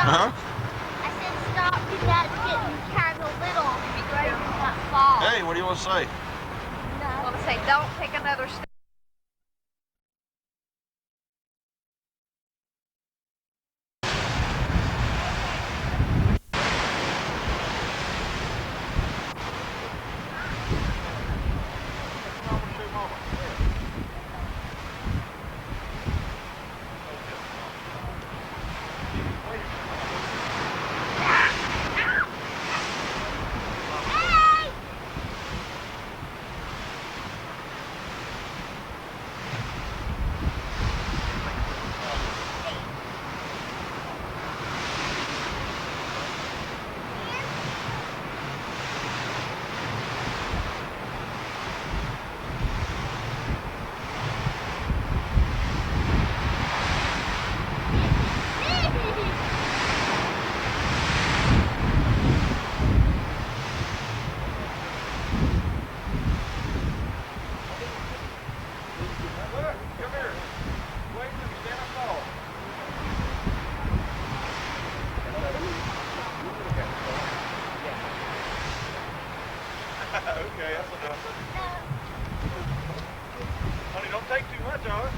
Uh-huh. I said stop because that's getting kind of little. Be great to not fall. Hey, what do you want to say? No. I want to say, don't take another step. Okay, that's enough. Honey, don't take too much of it.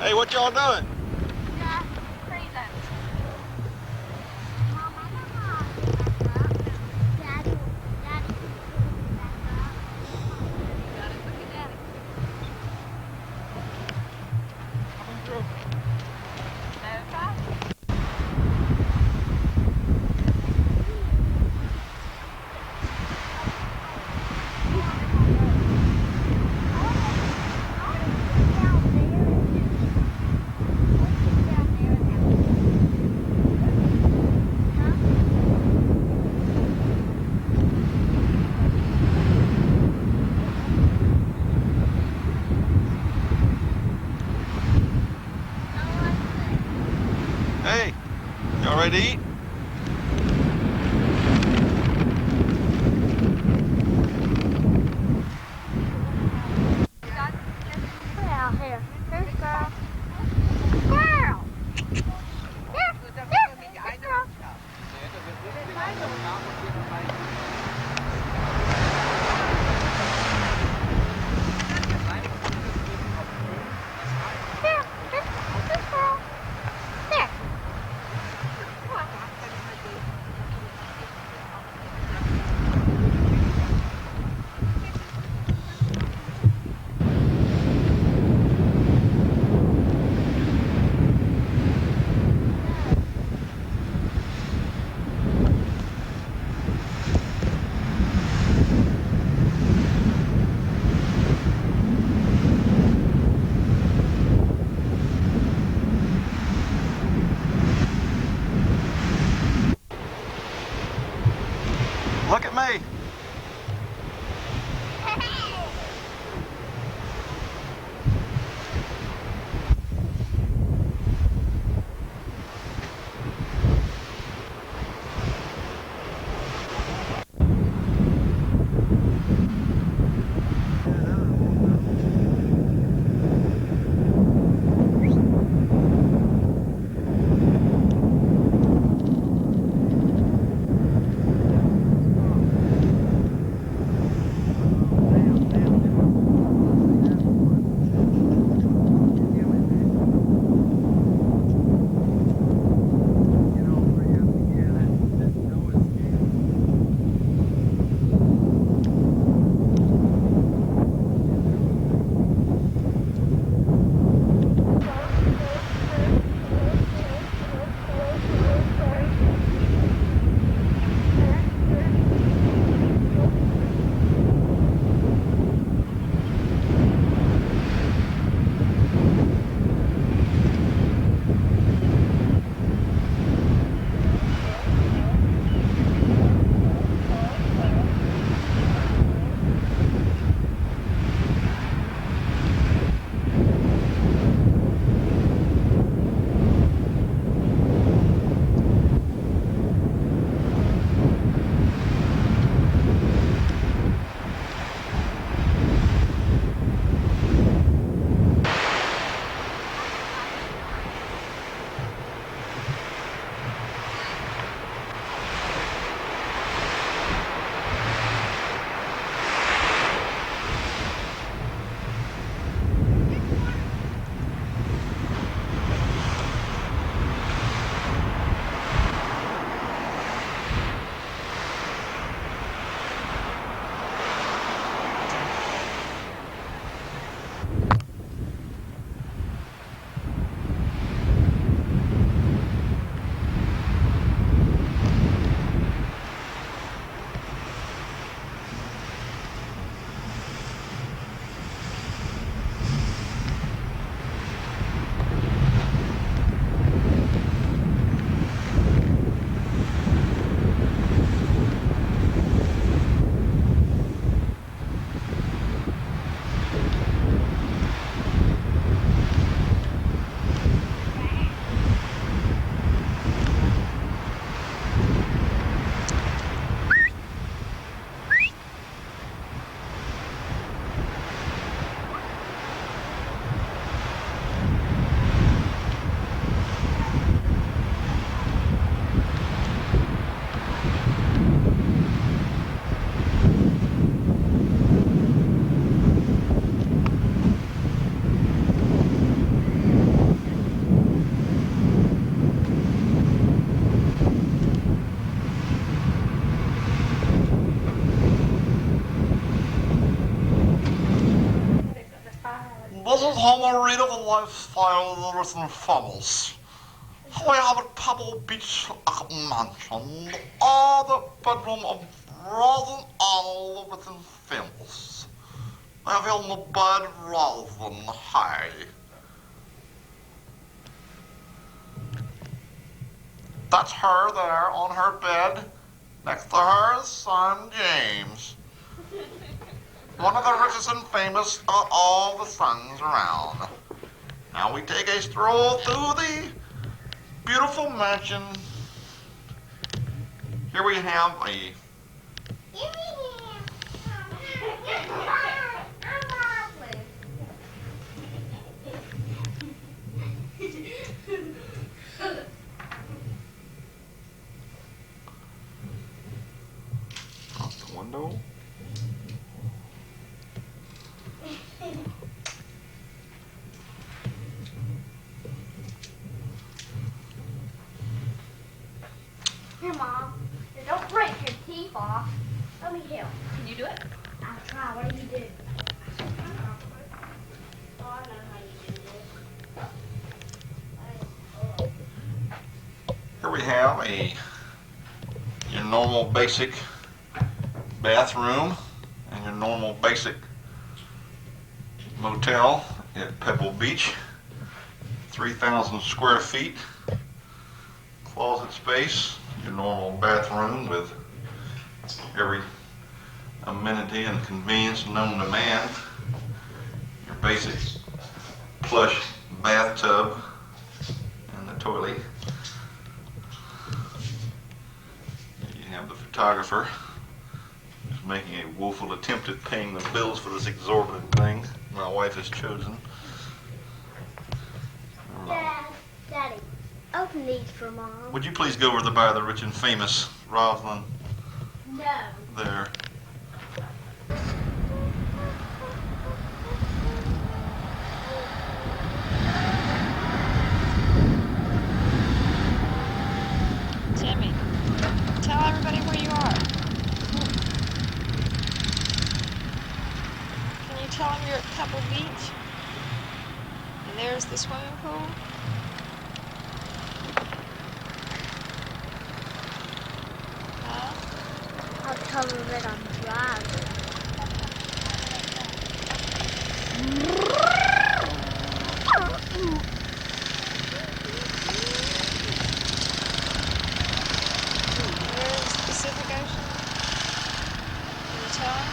Hey, what y'all doing? Hey, y'all ready to eat? Out here. Here's girl. Girl! Here, here, girl. Here, here's girl. There. Look at me. is Homer Reed of the Lifestyle of the Written Funnels. We have a Pebble Beach mansion, the bedroom of Rose and Arnold within Funnels. I have on the bed rather than high. That's her there on her bed. Next to her is son James. One of the richest and famous of all the sons around. Now we take a stroll through the beautiful mansion. Here we have a out the window. Here, Mom. Now don't break your teeth off. Let me help. Can you do it? I'll try. What do you do? Oh, I know how you do this. Here we have your normal basic bathroom and your normal basic motel at Pebble Beach. 3,000 square feet, closet space, your normal bathroom with every amenity and convenience known to man, your basic plush bathtub and the toilet. You have the photographer who's making a woeful attempt at paying the bills for this exorbitant thing my wife has chosen. Daddy, open these for Mom. Would you please go over the by the rich and famous Rosalind No. there? Jimmy, tell everybody where you are. Can you tell them you're at Pebble Beach? And there's the swimming pool. I'll tell them that I'm driving. There's the Pacific Ocean. Can you tell them?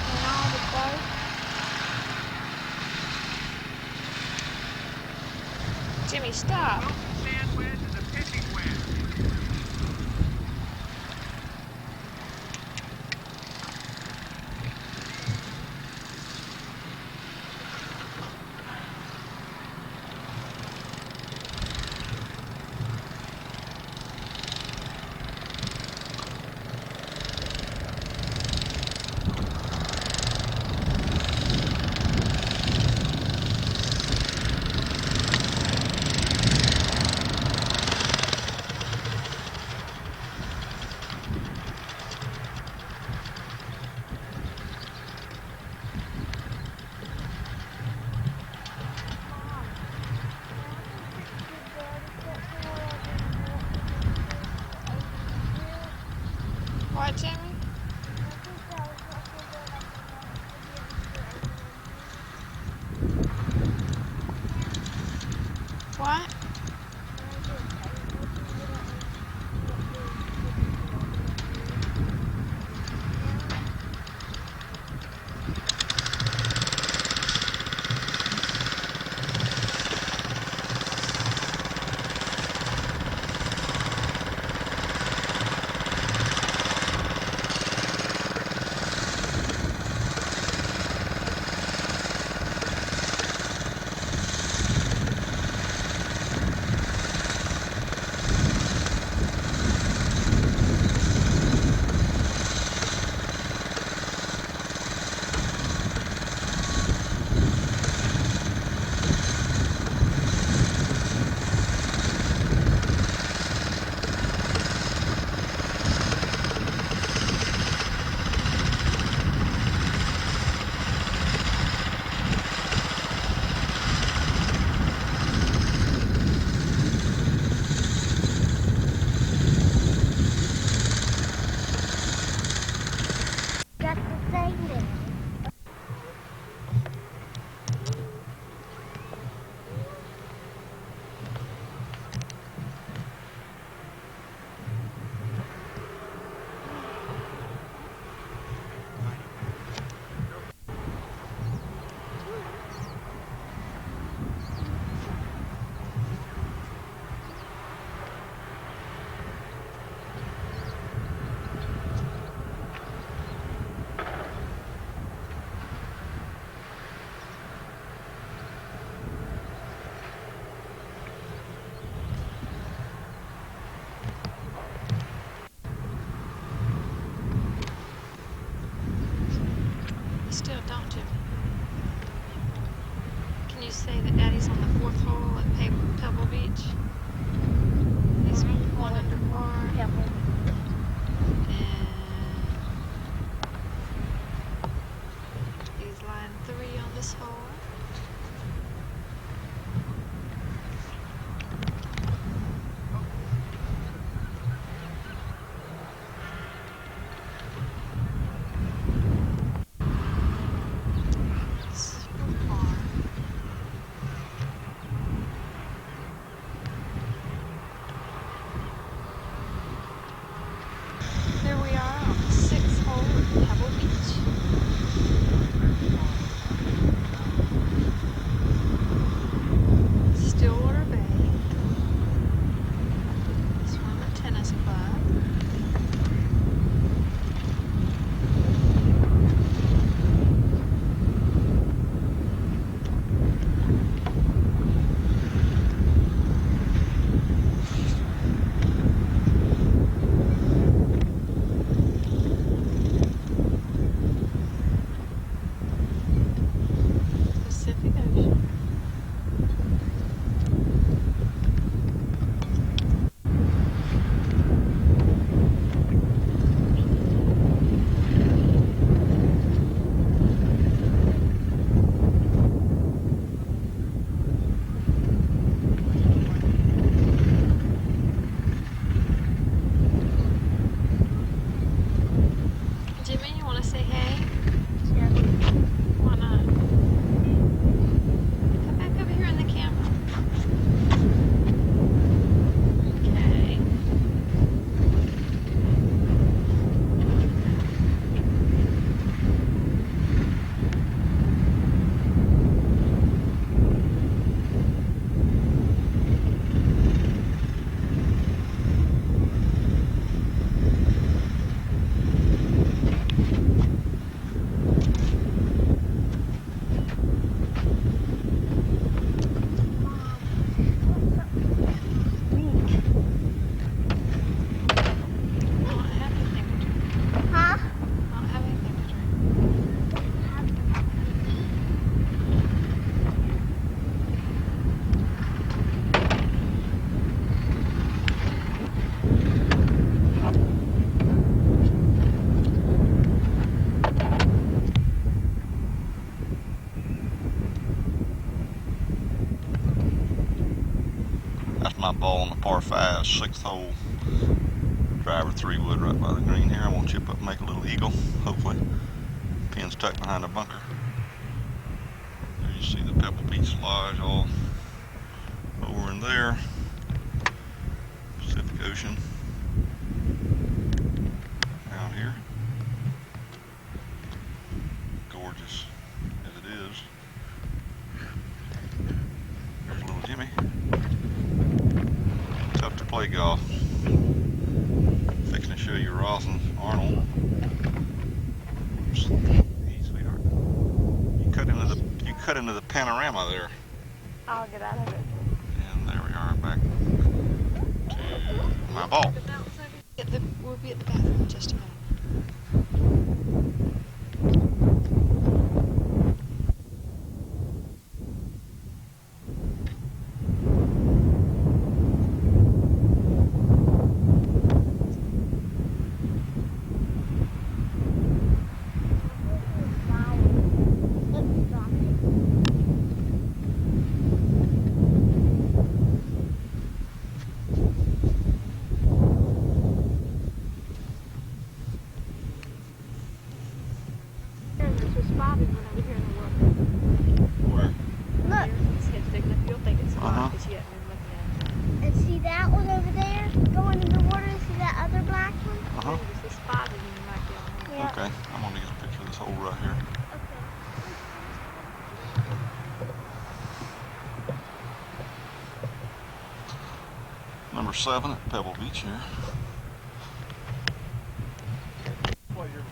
And all the boat. Jimmy, stop. What, Jimmy? What? staying there. Still don't you? Can you say that Daddy's on the 4th hole at Pebble Beach? He's one under par. Pebble. And he's line 3 on this hole. Here we are on the 6th hole at Pebble Beach. Stillwater Bay. Swim Tennis Club. Pacific Ocean. Jimmy, you want to say hey? Yeah. Why not? Come back over here in the camera. Okay. I don't have anything to drink. Huh? I don't have anything to drink. That's my ball on the par 5, 6th hole. Driver 3 wood right by the green here. I want to chip up and make a little eagle, hopefully. Pin's tucked behind the bunker. There you see the Pebble Beach Lodge all over in there. Pacific Ocean. Out here. Gorgeous as it is. There's little Jimmy. Tough to play golf. Fixing to show you Ross and Arnold. Hey, sweetheart. You cut into the panorama there. I'll get out of it. And there we are back to my ball. We'll be at the bathroom in just a minute. There's a spotted one over here in the water. Where? Look. His head's big enough. You'll think it's a Uh-huh. spot because you haven't been looking at it. And see that one over there going in the water? See that other black one? Uh-huh. There's a spotted one you might be on there. Yeah. Okay, I'm gonna get a picture of this hole right here. Okay. Number 7 at Pebble Beach here.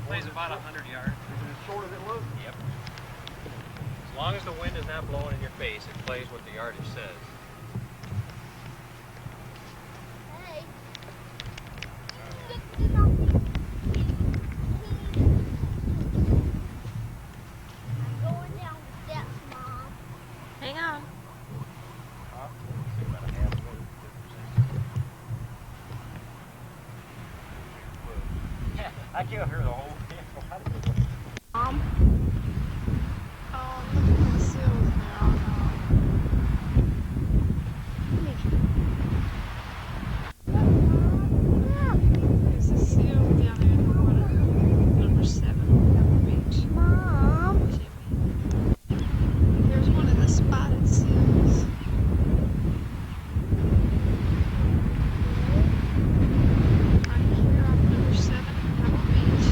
Plays about 100 yards. Is it as short as it looks? Yep. As long as the wind is not blowing in your face, it plays what the yardage says. Hey. I'm going down the steps, Mom. Hang on. I can't hear the whole thing. Mom. Oh, look at the seals now. There's a seal down there in the water. Number 7 Pebble Beach. Mom. Jimmy. There's one of the spotted seals. Right here on number 7 Pebble Beach.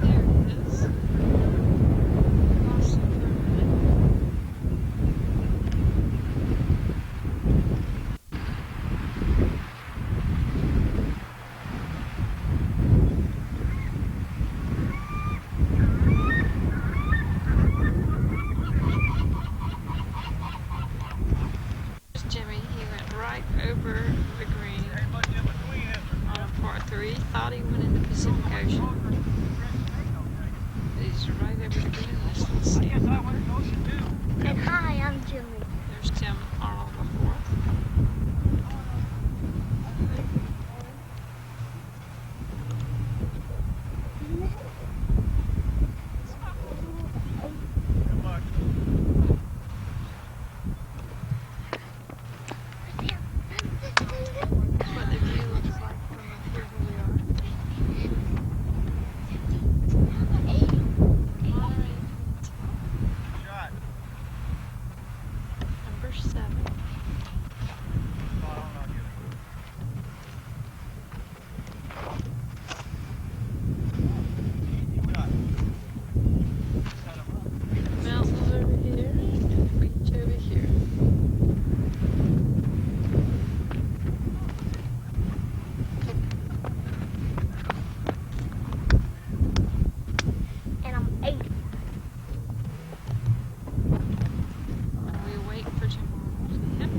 There it is. Lost it for a minute. There's Jimmy. He went right over the green on a par 3. Thought he went in the Pacific Ocean. He's right over the green. Let's see. And hi, I'm Jimmy. There's Tim Arnold the 4th. That's what the view looks like from up here where we are. Number 7. Mountains over here and the beach over here. And I'm 8. We wait for Jim Arnold. Yep.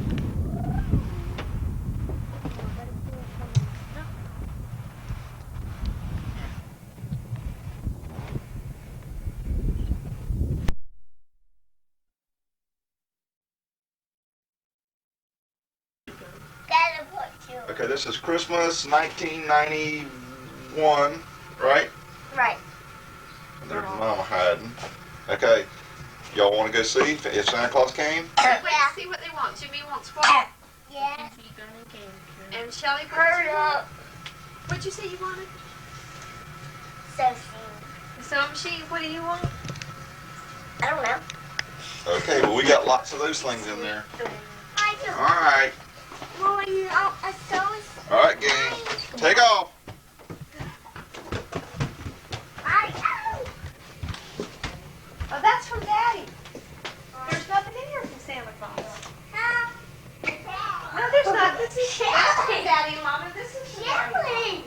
That'll put you. Okay, this is Christmas 1991, right? Right. And there's Mama hiding. Okay, y'all want to go see if Santa Claus came? Yeah. See what they want. Jimmy wants what? Yeah. And Shelly, Hurry up. what'd you say you wanted? So soon. The sewing machine. What do you want? I don't know. Okay, well we got lots of those things in there. I don't All right, Well, you know, I so all right, gang, take off. Oh, that's from Daddy. There's nothing in here from Santa Claus. No, there's not. This is from Daddy and Mama. This is from Daddy. Shelly.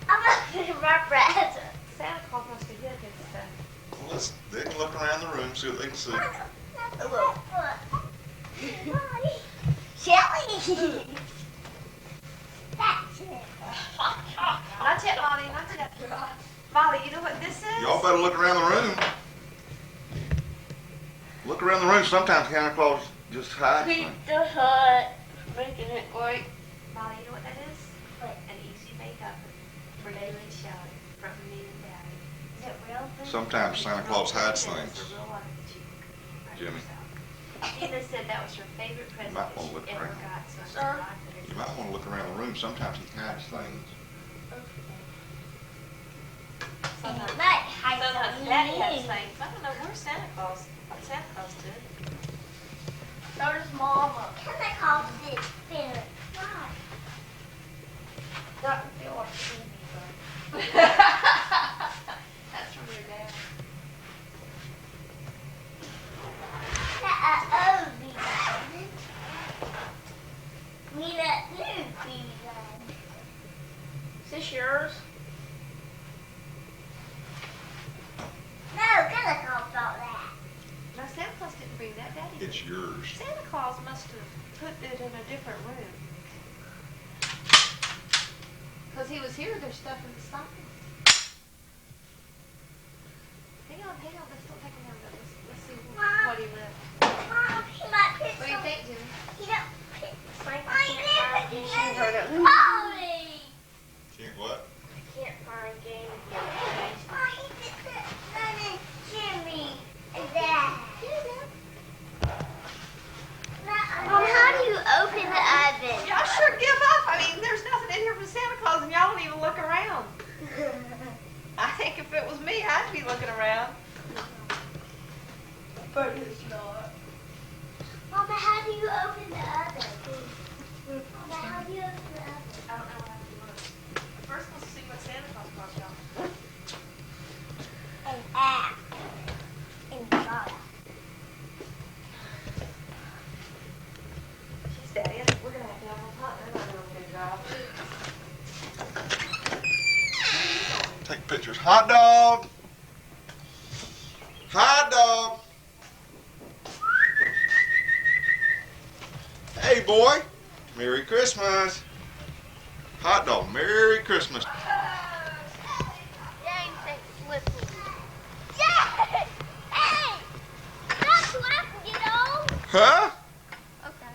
I'm looking at my present. Santa Claus must be good good stuff. Well, they can look around the room, see what they can see. Look. Shelly. That's it. Not yet, Molly. Not yet. Molly, you know what this is? Y'all better look around the room. Look around the room. Sometimes Santa Claus just hides things. Pizza Hut. Making it work. Molly, you know what that is? What? An easy makeup for Daily Shelly from me and Daddy. Is it real? Sometimes Santa Claus hides things. Jimmy, Tina said that was her favorite present might that wanna she look ever around. got. So Sir? you might want to look around the room. Sometimes he hides things. Sometimes That Daddy has things. I don't know where Santa Claus, what Santa Claus did. So does Mama. Santa Claus did spin. Why? Doesn't feel like TV, That's from your dad. Is this yours? No, Santa Claus bought that. No, Santa Claus didn't bring that. Daddy did. It's yours. Santa Claus must have put it in a different room. Because he was here, there's stuff in the stocking. Hang on, they're still taking him. Let's see what he left. Mom, he might put What do you think, Jimmy? He don't put Frank, I can't never find it. did. Molly! Can't what? Can't find game. Oh, he just put none in Jimmy and Dad. Mom, how do you open the oven? Y'all sure give up. I mean, there's nothing in here from Santa Claus and y'all don't even look around. I think if it was me, I'd be looking around. But it's not. Mama, how do you open the oven? Mama, how do you open the oven? I don't know what to look. First, let's see what Santa Claus brought y'all. An app. And soda. She's Daddy. I think we're going to have a pot. They're not doing a good job. Take pictures. Hot dog. Hot dog. Hey, boy. Merry Christmas. Hot dog. Merry Christmas. James ain't slipping. Yes! Hey! That's what I can get on. Huh? Okay.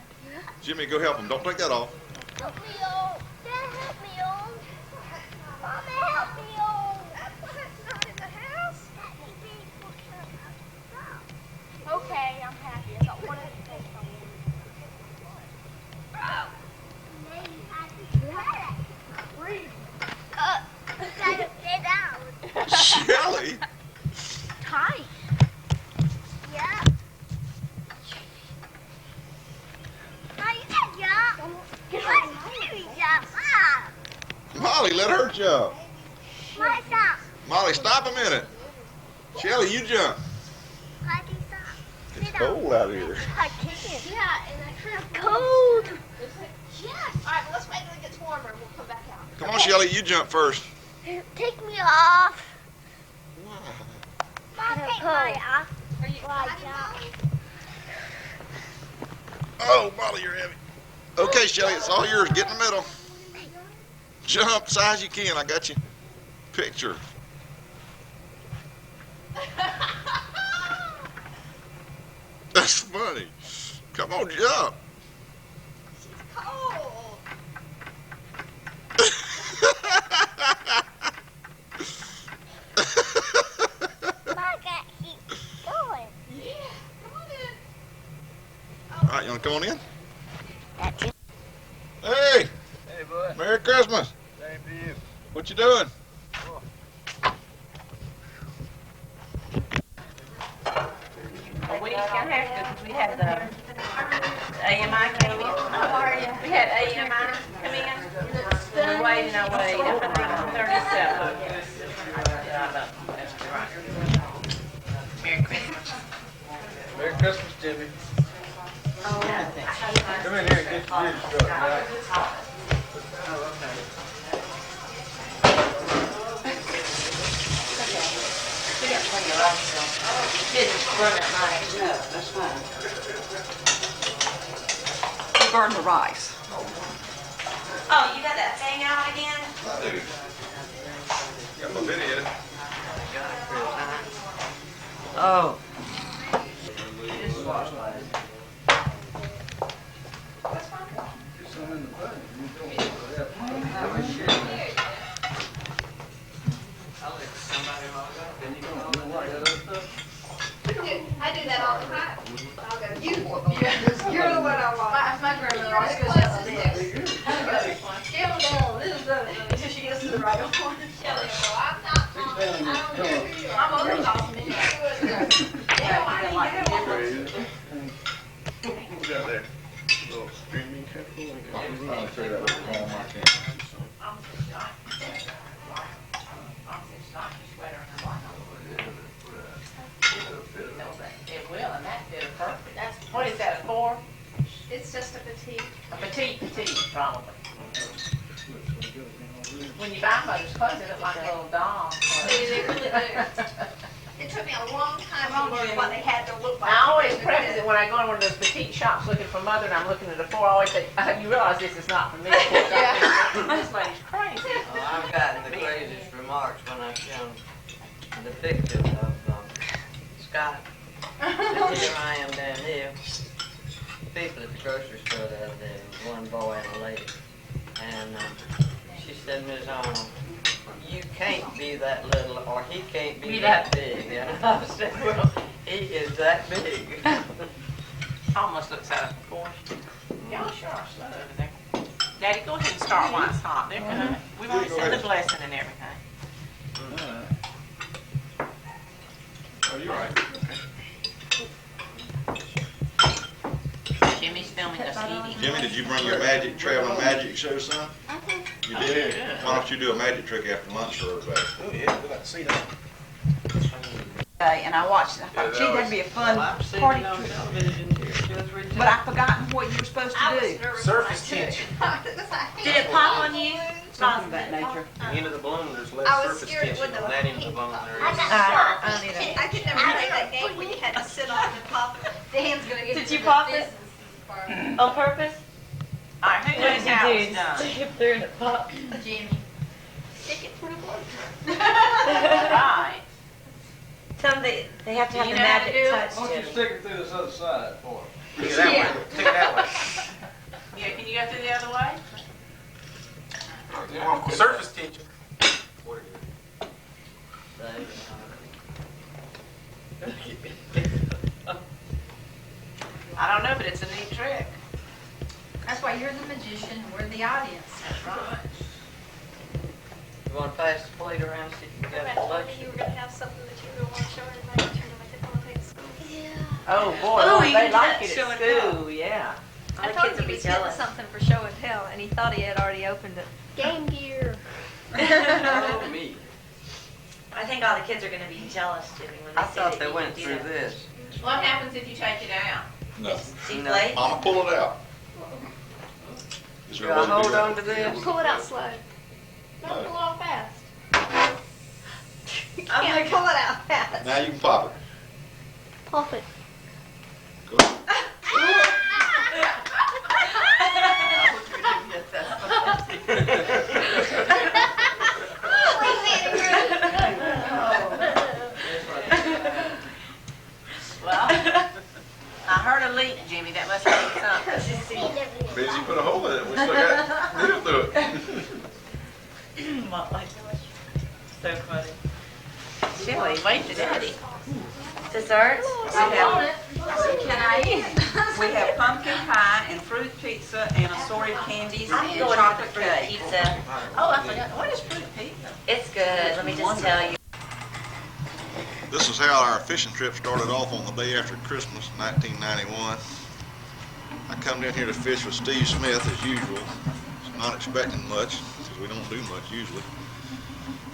Jimmy, go help him. Don't take that off. Help me on. Dad, help me on. Mama, help me on. That's not in the house. Okay, I'm happy. I got one of the things on me. Gotta sit down. Shelly. Tight. Yeah. How you can jump? Let me jump. Molly, let her jump. My stop. Molly, stop a minute. Shelly, you jump. I can stop. It's cold out here. I can't. Yeah, and I feel cold. Yes. All right, well, let's wait till it gets warmer and we'll come back out. Come on, Shelly, you jump first. Take me off. Why? Mom, take mine off. Are you Like excited, that. Molly? Oh, Molly, you're heavy. Okay, Shelly, it's all yours. Get in the middle. Jump as high as you can. I got you. Picture. That's funny. Come on, jump. Cold. I got keep going. Yeah. Come on in. All right, you want to come on in? That's it. Hey, Hey, bud. Merry Christmas. Same to you. What you doing? We got here because we had the AMI came in. How are you? We had AMI come in. We're waiting our way up around 37. Merry Christmas. Merry Christmas, Jimmy. Come in here and get your beer struck, right? We got plenty of rice, so didn't burn that night. No, that's fine. You burned the rice. Oh, you got that thing out again? I do. Got my video. Oh. I'll let somebody else up, then you can I do that all the time. I'll go, you're the one I want. My grandmother always goes up to this. Scale down, this is until she gets to the right one. I'm not, I don't care who you are. My mother calls me. Yeah, I didn't get one. Who's that there? Little streaming couple? I'm trying to figure out what's wrong with my camera. It will, and that fit her perfect. What is that, a 4? It's just a petite. A petite, probably. When you buy mother's clothes, they look like a little doll. They really do. It took me a long time to learn what they had to look like. I always preface it when I go in one of those petite shops looking for mother and I'm looking at a 4, I always say, you realize this is not for me. This lady's crazy. Oh, I've gotten the craziest remarks when I've shown the picture of Scott. And here I am down here. People at the grocery store the other day, one boy and a lady. And she said, Ms. Arnold, you can't be that little, or he can't be that big. And I said, well, he is that big. Almost looks out of proportion. Y'all sure are slow over there. Daddy, go ahead and start while it's hot. They're coming. We've already said the blessing and everything. Oh, you're right. Jimmy's filming us eating. Jimmy, did you bring your traveling magic show, son? You did? Yeah. Why don't you do a magic trick after lunch for everybody? Oh, yeah, we'd like to see that. And I watched it. I thought, gee, that'd be a fun I've seen party it on trick. television here. She was But I've forgotten what you were supposed to do. Surface tension. Did it pop on you? Something of that nature. The end of the balloon, there's less I was surface scared it tension wouldn't on have that end of the balloon than there is. I don't either. I could never play that game where you had to sit on and pop it. Dan's gonna get Did you pop it? On purpose? All right, who knows how it's done? Stick it through and it popped. Jimmy. Stick it through the blood. Right. Tell them they have to Do have you the know how to magic do it? touch, Why don't you Jimmy. stick it through this other side for us? Take it that way. Take it that way. Yeah, can you go through the other way? Surface tension. I don't know, but it's a neat trick. That's why you're the magician and we're the audience. That's right. You want to pass the plate around so you can get a selection? You were going to have something that you were going to show everybody and turn like they're going to take to school. Yeah. Oh, boy, Oh, they you did like that it show at and tell. school, yeah. I told him he was getting something for show and tell, and he thought he had already opened it. Game Gear. Oh, me. I think all the kids are going to be jealous, Jimmy, when I thought they went through this. What happens if you take it out? Nothing. No. Mama, pull it out. Is Do there a I way to hold do that? on to this? Pull it out slow. No. Don't pull it out fast. You I'm can't gonna pull it out fast. Now you can pop it. pop it. Go. Well, I heard a leak, Jimmy. That must mean something. Busy put a hole in it. We still got needle through it. So funny. Silly, wait to daddy. Desserts? We have pumpkin pie and fruit pizza and assorted candies I'm and going chocolate for fruit cake. pizza. Oh, I forgot. What is fruit pizza? It's good, let me just tell you. This is how our fishing trip started off on the day after Christmas, 1991. I come down here to fish with Steve Smith as usual, not expecting much, because we don't do much usually.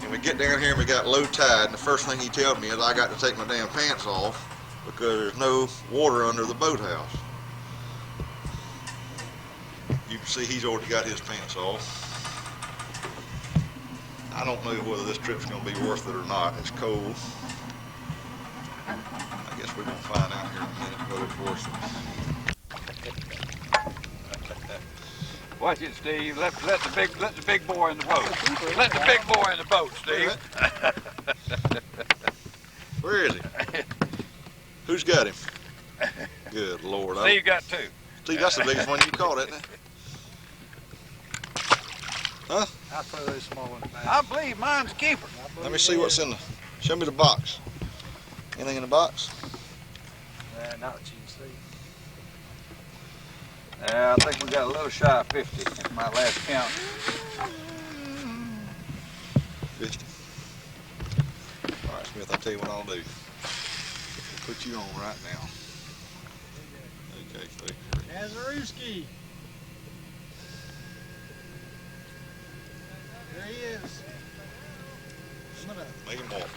And we get down here and we got low tide, and the first thing he tells me is I got to take my damn pants off because there's no water under the boathouse. You can see he's already got his pants off. I don't know whether this trip's going to be worth it or not. It's cold. I guess we're going to find out here in a minute whether it's worth it. Watch it, Steve. Let the big boy in the boat. Let the big boy in the boat, Steve. Where is he? Who's got him? Good Lord. Steve got two. Steve, that's the biggest one you caught, isn't it? Huh? I'll throw those small ones back. I believe mine's a keeper. Let me see what's in the. Show me the box. Anything in the box? Not that you can see. I think we got a little shy of 50 at my last count. 50. All right, Smith, I'll tell you what I'll do. I'll put you on right now. Okay, stay. Nazarewski. There he is. Make him walk.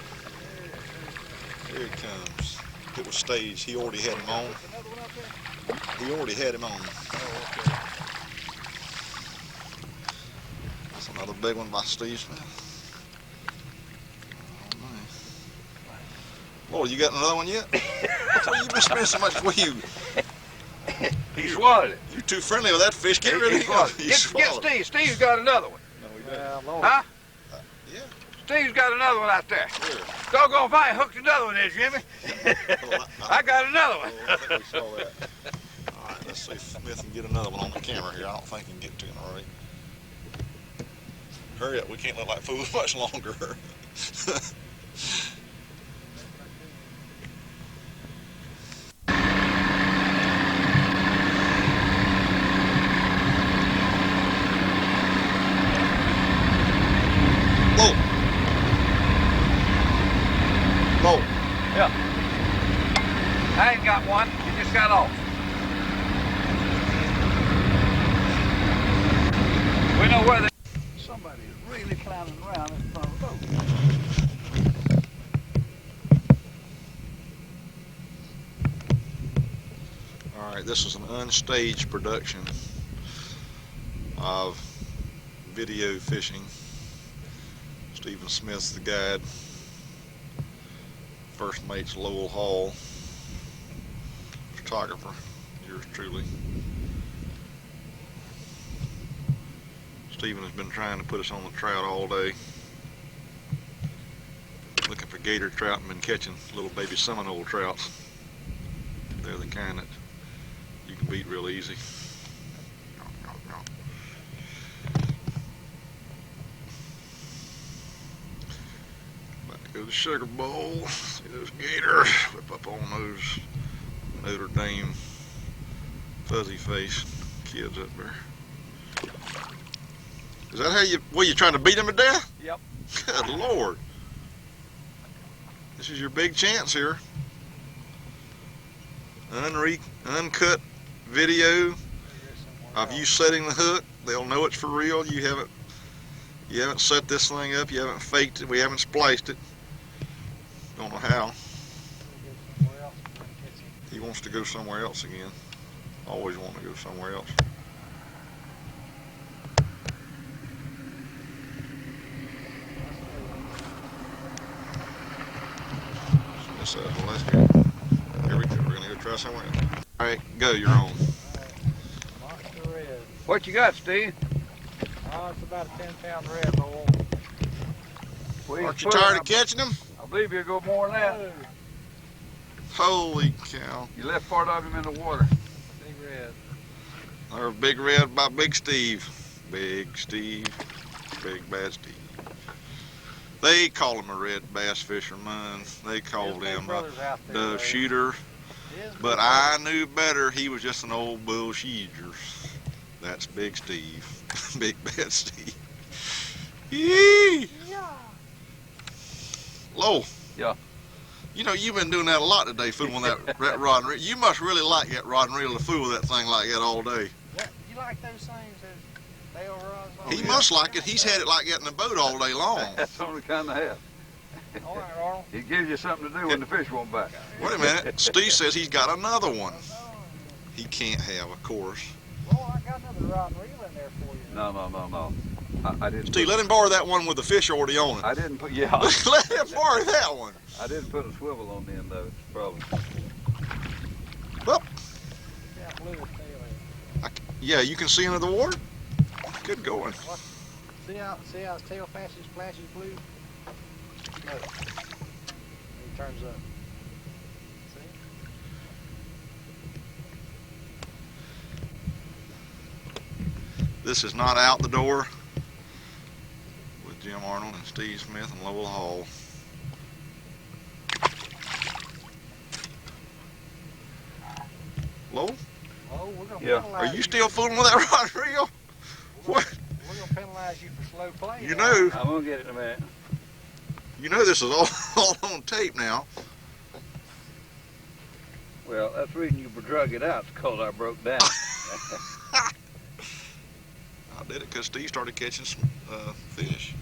Here he comes. It was staged. He already had him on. He already had him on. Oh, okay. That's another big one by Steve Smith. Oh, man. Lord, you got another one yet? Why you been spending so much with you? He swallowed it. You're too friendly with that fish. Get rid of him. Get Steve. Steve's got another one. No, we don't. Huh? Yeah. Steve's got another one out there. Where? Doggone fine, hooked another one there, Jimmy. I got another one. Oh, I think we saw that. All right, let's see if Smith can get another one on the camera here. I don't think he can get to him already. Hurry up, we can't look like fools much longer. Whoa! Whoa! Yeah. I ain't got one. He just got off. We know where they... Somebody's really climbing around in front of the boat. All right, this is an unstaged production of video fishing. Stephen Smith's the guide. First mate's Lowell Hall. Photographer, yours truly. Stephen has been trying to put us on the trout all day. Looking for gator trout and been catching little baby Seminole trouts. They're the kind that you can beat real easy. Go to the sugar bowl, see those gators, whip up on those Notre Dame fuzzy face kids up there. Is that how you trying to beat them to death? Yep. Good Lord. This is your big chance here. Uncut video of you setting the hook. They'll know it's for real. You haven't set this thing up, you haven't faked it, we haven't spliced it. Don't know how. He wants to go somewhere else again. Always want to go somewhere else. So let's go. Here we go. We're gonna go try somewhere else. All right, go. You're on. Monster red. What you got, Steve? Oh, it's about a 10-pound red bull. Aren't you tired of catching them? I believe you'll go more than that. Holy cow. You left part of him in the water. Big red. They're big red by Big Steve. Big Steve. Big Bad Steve. They call him a red bass fisherman. They called him a dove shooter. But I knew better. He was just an old bullsheeder. That's Big Steve. Big Bad Steve. Yee! Low. Yeah. You know, you've been doing that a lot today, fooling with that rod and reel. You must really like that rod and reel to fool with that thing like that all day. What? You like those things? Those tail rods? He must like it. He's had it like that in the boat all day long. That's the only kind I have. All right, Arnold. It gives you something to do when the fish won't bite. Wait a minute. Steve says he's got another one. He can't have, of course. Well, I got another rod and reel in there for you. No. I didn't. Steve, let him borrow that one with the fish already on it. I didn't put. Yeah. Let him borrow that one. I didn't put a swivel on the end though. It's a problem. Well, Yeah, blew his tail in. yeah, you can see into the water. Good going. What? See how his tail flashes blue? Look. He turns up. See? This is not Out the Door with Jim Arnold and Steve Smith and Lowell Hall. Yeah. Are you still fooling with that rod and reel? What? We're gonna penalize you for slow play. You know. I'm gonna get it in a minute. You know this is all on tape now. Well, that's the reason you drug it out, because I broke down. I did it because Steve started catching some fish.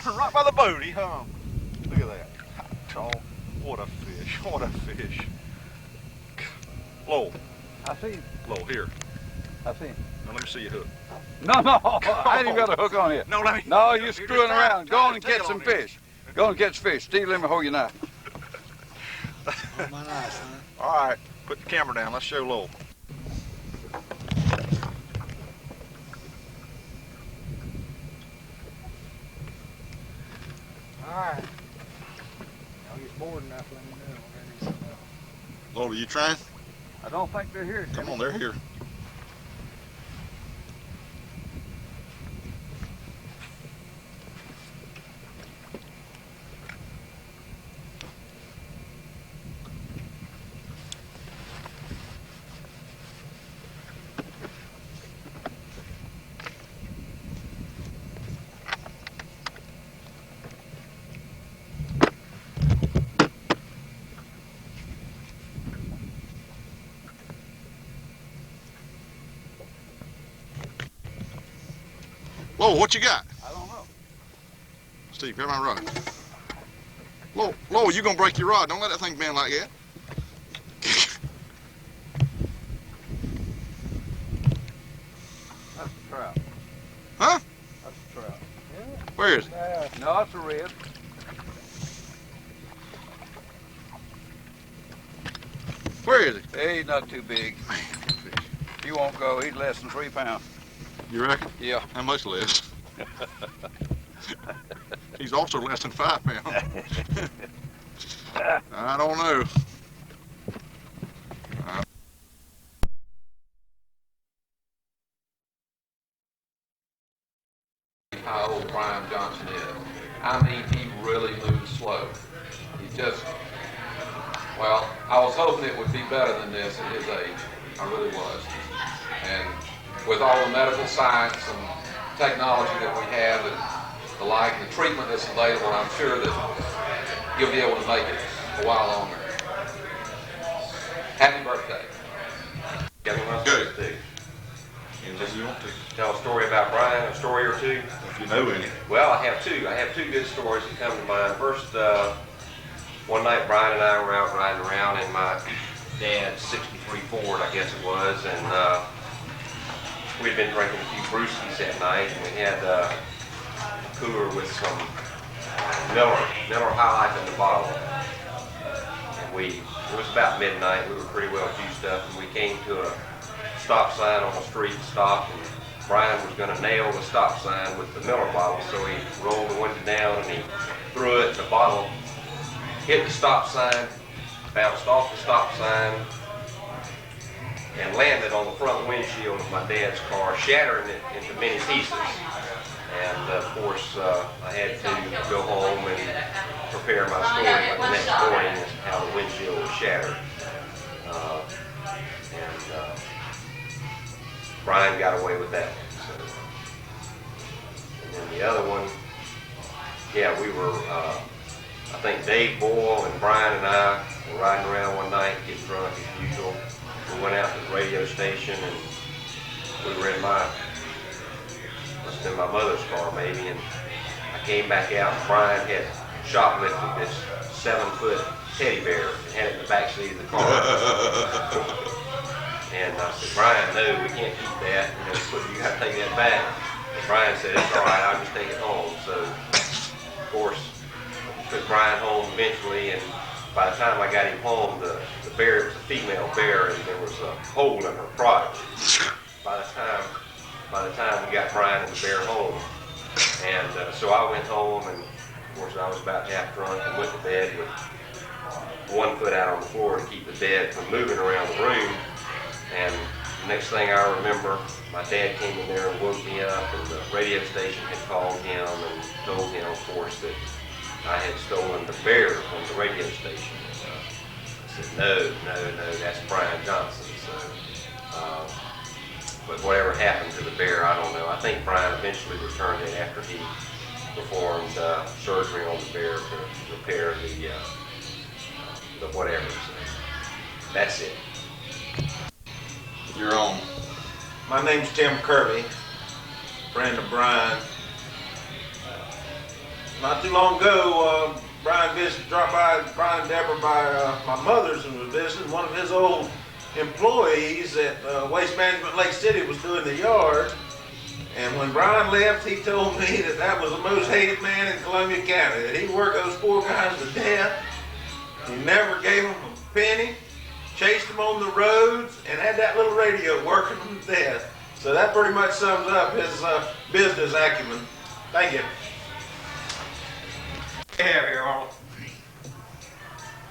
Right by the boat, he hung. Look at that. Oh, what a fish, what a fish. Lowell. I see him. Lowell, here. I see him. Now let me see your hook. No, I ain't even got a hook on here. No, let me. No, you're screwing around. Go on and catch some fish. Go on and catch fish. Steve, let me hold your knife. Hold my knife, son. All right, put the camera down. Let's show Lowell. All right. Y'all get bored enough, let me know. Whenever you something else. Lowell, are you trying? I don't think they're here. Come on, they're here. Lowell, what you got? I don't know. Steve, grab my rod. Lowell, you gonna break your rod. Don't let that thing bend like that. That's a trout. Huh? That's a trout. Where is it? No, it's a red. Where is it? He's not too big. He won't go. He's less than 3 pounds. You reckon? Yeah. How much less? He's also less than 5 pounds. I don't know. How old Brian Johnson is. I mean, he really moves slow. He just, well, I was hoping it would be better than this at his age. I really was. And with all the medical science and technology that we have and the like, and the treatment that's available, I'm sure that you'll be able to make it a while longer. Happy birthday. Got me my Good. stick. Anything you want to? Tell a story about Brian, a story or two. If you know any. Well, I have two. I have two good stories that come to mind. First, one night Brian and I were out riding around in my dad's '63 Ford, I guess it was, and we'd been drinking a few brewskis that night, and we had a cooler with some Miller High Life in the bottle. And it was about midnight. We were pretty well juiced up, and we came to a stop sign on the street and stopped, and Brian was going to nail the stop sign with the Miller bottle, so he rolled the window down and he threw it, and the bottle hit the stop sign, bounced off the stop sign, and landed on the front windshield of my dad's car, shattering it into many pieces. And of course, I had to go home and prepare my story for the next morning as to how the windshield was shattered. Brian got away with that one. So. And then the other one, yeah, we were, I think Dave Boyle and Brian and I were riding around one night, getting drunk as usual. We went out to the radio station, and we were in my mother's car maybe, and I came back out, and Brian had shoplifted this 7-foot teddy bear and had it in the back seat of the car. And I said, Brian, no, we can't keep that. You got to take that back. And Brian said, it's all right, I'll just take it home. So, of course, I took Brian home eventually, and by the time I got him home, the bear, it was a female bear, and there was a hole in her crotch. By the time we got Brian and the bear home, and so I went home, and of course I was about half drunk and went to bed with 1 foot out on the floor to keep the bed from moving around the room. And the next thing I remember, my dad came in there and woke me up, and the radio station had called him and told him, of course, that I had stolen the bear from the radio station. I said, no, that's Brian Johnson. So, but whatever happened to the bear, I don't know. I think Brian eventually returned it after he performed surgery on the bear to repair the whatever. So that's it. You're on. My name's Tim Kirby, friend of Brian. Not too long ago, Brian dropped by, Brian and Deborah by my mother's and was visiting. One of his old employees at Waste Management Lake City was doing the yard. And when Brian left, he told me that was the most hated man in Columbia County, that he worked those poor guys to death. He never gave them a penny, chased them on the roads, and had that little radio working them to death. So that pretty much sums up his business acumen. Thank you. What do you have here, Arnold?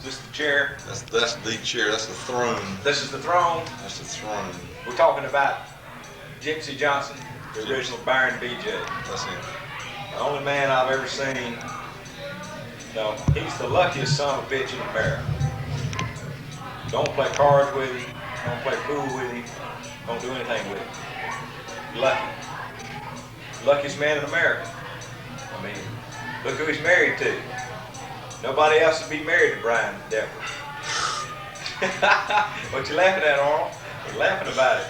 Is this the chair? That's the chair. That's the throne. This is the throne? That's the throne. We're talking about Gypsy Johnson, the original Baron BJ. That's him. The only man I've ever seen. No, he's the luckiest son of a bitch in America. Don't play cards with him. Don't play pool with him. Don't do anything with him. Lucky. Luckiest man in America. I mean, look who he's married to. Nobody else would be married to Brian and Deborah. What you laughing at, Arnold? You're laughing about it.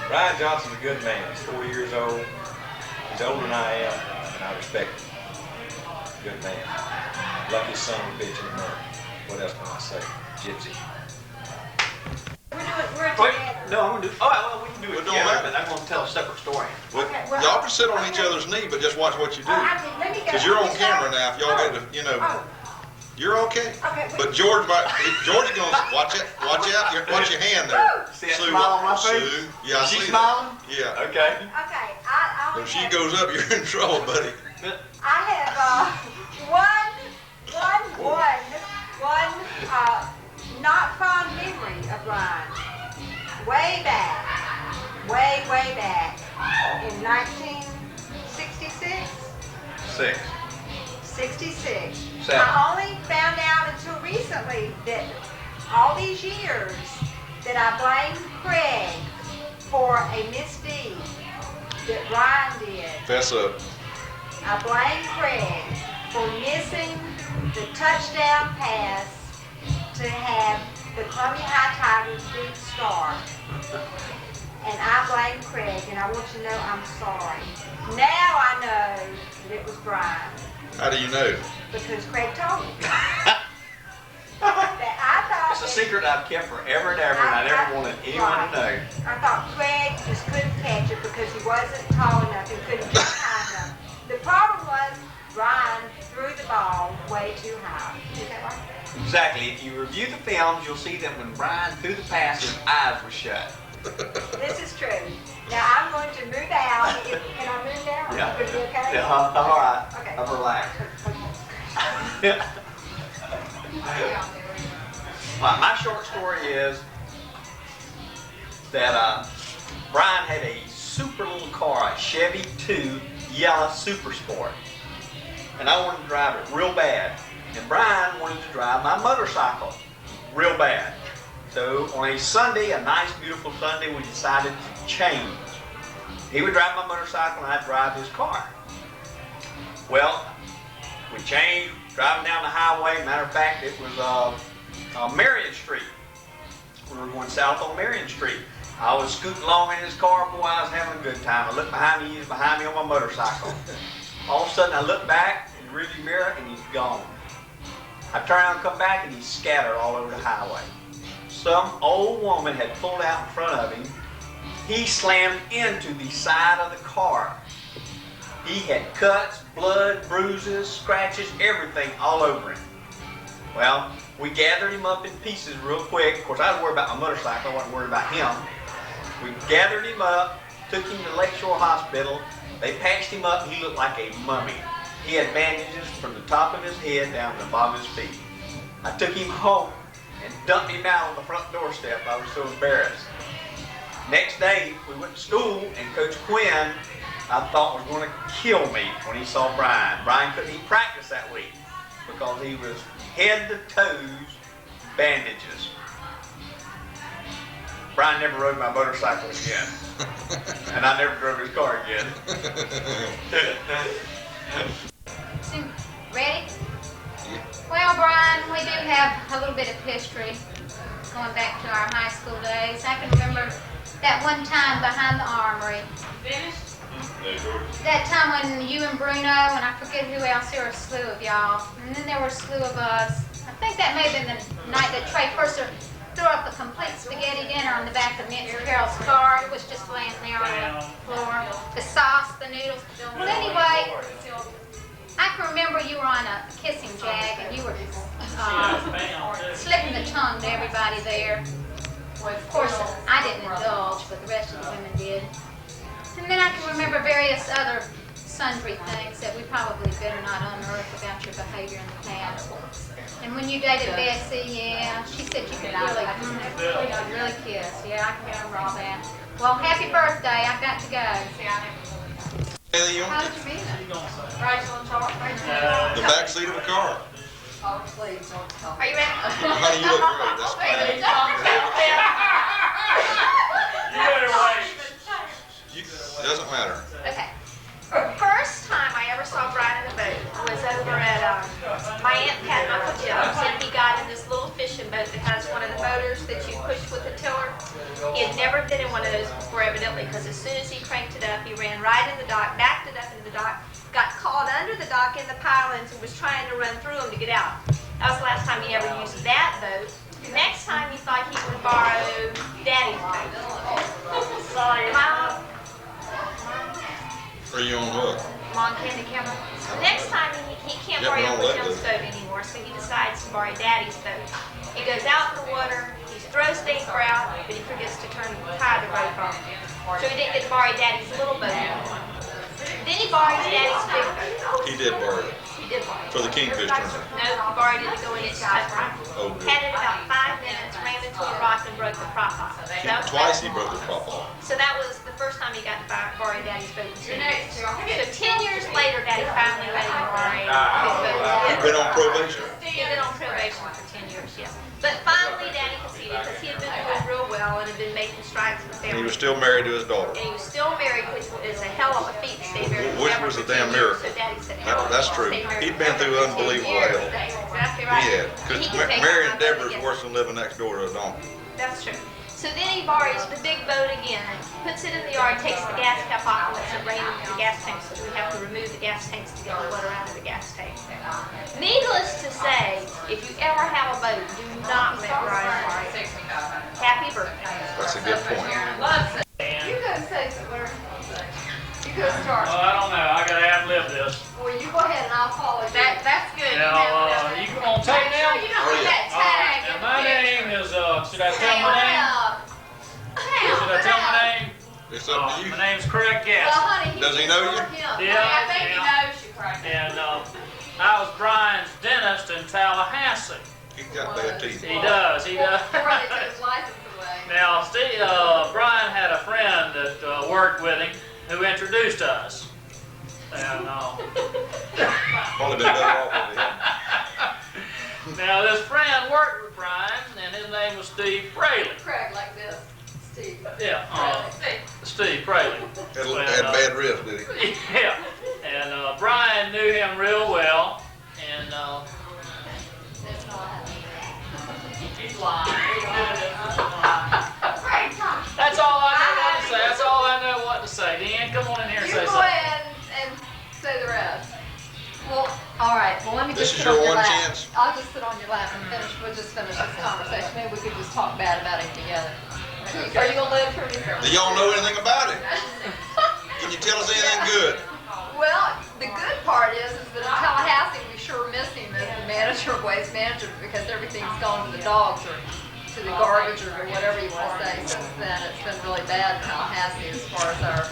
Brian Johnson's a good man. He's 40 years old. He's older than I am, and I respect him. Good man. Luckiest son of a bitch in America. What else can I say? Gypsy. Wait, no, I'm gonna do. Oh, well, we can do it doing together, that. but I'm gonna tell a separate story. Well, Okay, well, y'all can sit on each other's knee, but just watch what you do. let me go. Because you're on camera now. If y'all get to, you know, you're okay. Okay, But George is going to watch it. Watch out. Watch your hand there. See that Sue, smile on my face? Sue. Yeah, I She see smiling? that. Yeah. Okay. Okay, I If she goes up, you're in trouble, buddy. I have one not fond memory of Brian. Way back in 1966. 66. Seven. I only found out until recently that all these years that I blamed Craig for a misdeed that Brian did. Fess up. I blame Craig for missing the touchdown pass to have the Columbia High Tigers beat Star. And I blame Craig, and I want you to know I'm sorry. Now I know that it was Brian. How do you know? Because Craig told me. That I thought It's a secret I've kept forever and ever, and I never wanted anyone to know. I thought Craig just couldn't catch it because he wasn't tall enough and couldn't get high enough. The problem was Brian threw the ball way too high. Is that right? Exactly. If you review the films, you'll see that when Brian threw the pass, his eyes were shut. This is true. Now I'm going to move out. Can I move out? Yeah. Is it okay? Yeah, all right. Okay. I'm relaxed. My short story is that Brian had a super little car, a Chevy 2 yellow Super Sport. And I wanted to drive it real bad. And Brian wanted to drive my motorcycle real bad. So on a Sunday, a nice beautiful Sunday, we decided to change. He would drive my motorcycle and I'd drive his car. Well, we changed, driving down the highway. Matter of fact, it was Marion Street. We were going south on Marion Street. I was scooting along in his car. Boy, I was having a good time. I looked behind me, he was behind me on my motorcycle. All of a sudden, I looked back in the rearview mirror and he's gone. I turn around and come back and he's scattered all over the highway. Some old woman had pulled out in front of him. He slammed into the side of the car. He had cuts, blood, bruises, scratches, everything all over him. Well, we gathered him up in pieces real quick. Of course, I was worried about my motorcycle. I wasn't worried about him. We gathered him up, took him to Lakeshore Hospital. They patched him up. He looked like a mummy. He had bandages from the top of his head down to the bottom of his feet. I took him home and dumped him out on the front doorstep. I was so embarrassed. Next day, we went to school, and Coach Quinn I thought was going to kill me when he saw Brian. Brian couldn't even practice that week because he was head to toes bandages. Brian never rode my motorcycle again. And I never drove his car again. Ready? Well, Brian, we do have a little bit of history going back to our high school days. I can remember that one time behind the armory. Finished? That time when you and Bruno, and I forget who else, there were a slew of y'all. And then there were a slew of us. I think that may have been the night that Trey Purser threw up a complete spaghetti dinner on the back of Nancy Carroll's car. It was just laying there on the floor. The sauce, the noodles. Well, anyway, I can remember you were on a kissing jag and you were slipping the tongue to everybody there. Of course, I didn't indulge, but the rest of the women did. And then I can remember various other sundry things that we probably better not unearth about your behavior in the past. And when you dated Bessie, yeah, she said you could really kiss. Yeah, I can remember all that. Well, happy birthday. I've got to go. How did you meet him? Rachel and Charles? The back seat of a car. Oh, please don't tell me. Are you ready? Honey, you look great. That's fine. You better wait. It doesn't matter. Okay. First time I ever saw Brian in a boat was over at my Aunt Pat and Uncle Joe's, and he got in this little fishing boat that has one of the motors that you push with the tiller. He had never been in one of those before, evidently, because as soon as he cranked it up, he ran right in the dock, backed it up into the dock, got caught under the dock in the pilings, and was trying to run through them to get out. That was the last time he ever used that boat. The next time he thought he would borrow Daddy's boat. Am I on? Are you on what? Long candy camera. Next time he can't borrow Uncle Jim's boat anymore, so he decides to borrow Daddy's boat. He goes out in the water, he throws the anchor out, but he forgets to tie the rope on. So he didn't get to borrow Daddy's little boat anymore. Then he borrows Daddy's big boat. He did borrow it. He did borrow it. For the Kingfish tournament. No, he borrowed it to go in his country. Oh, good. Had it about 5 minutes, ran into a rock and broke the prop off. Twice he broke the prop off. So that was the first time he got to borrow Daddy's boat. So 10 years later, Daddy finally let him borrow his boat. You've been on probation. He'd been on probation for 10 years, yes. But finally, Daddy conceded because he had been doing real well and had been making strides in the And he family. was still married to his daughter. And he was still married, which is a hell of a feat to stay married. Which forever was a for damn 10 years. miracle. So Daddy said, hell, That's true. stay married He'd been forever through for 10 unbelievable years. hell. That's exactly right. He had. And Because he can take Mary my and boat Deborah's again. worse than living next door to a donkey. That's true. So then he borrows the big boat again, puts it in the yard, takes the gas cap off, and lets it rain into the gas tanks, so we have to remove the gas tanks to get the water out of the gas tank. Needless to say, if you ever have a boat, do not let Brian borrow it. Happy birthday. That's a good point. You go say something. You go start. I don't know. I gotta ad-lib this. Well, you go ahead and I'll follow you. That's good. Now, you come on tape now? You don't want that All right. tag. And my name is, should I tell my name? Should I tell my name? It's up to you. My name's Craig Well, Gass. honey, Does he know you? Yeah, I think he yeah. knows you, Craig. And I was Brian's dentist in Tallahassee. He's got bad teeth. He does. Before they took his license away. Now, Steve, Brian had a friend that worked with him who introduced us. And Probably been better off with him. now this friend worked with Brian, and his name was Steve Fraley. Craig like this. Steve. Yeah, Steve Fraley. Had bad ribs, did he? Yeah, and Brian knew him real well, and He's lying. that's all I know what to say. That's all I know what to say. Deanne, come on in here and You say go something. ahead and say the rest. Well, all right. Well, let me This just is sit on your your one lap. chance. I'll just sit on your lap and finish. We'll just finish this conversation. Maybe we could just talk bad about him together. Are you gonna live for me? Do y'all know anything about it? Can you tell us anything good? Well, the good part is that in Tallahassee we sure miss him as the manager of Waste Management because everything's gone to the dogs or to the garbage or whatever you want to say. Since then, it's been really bad in Tallahassee as far as our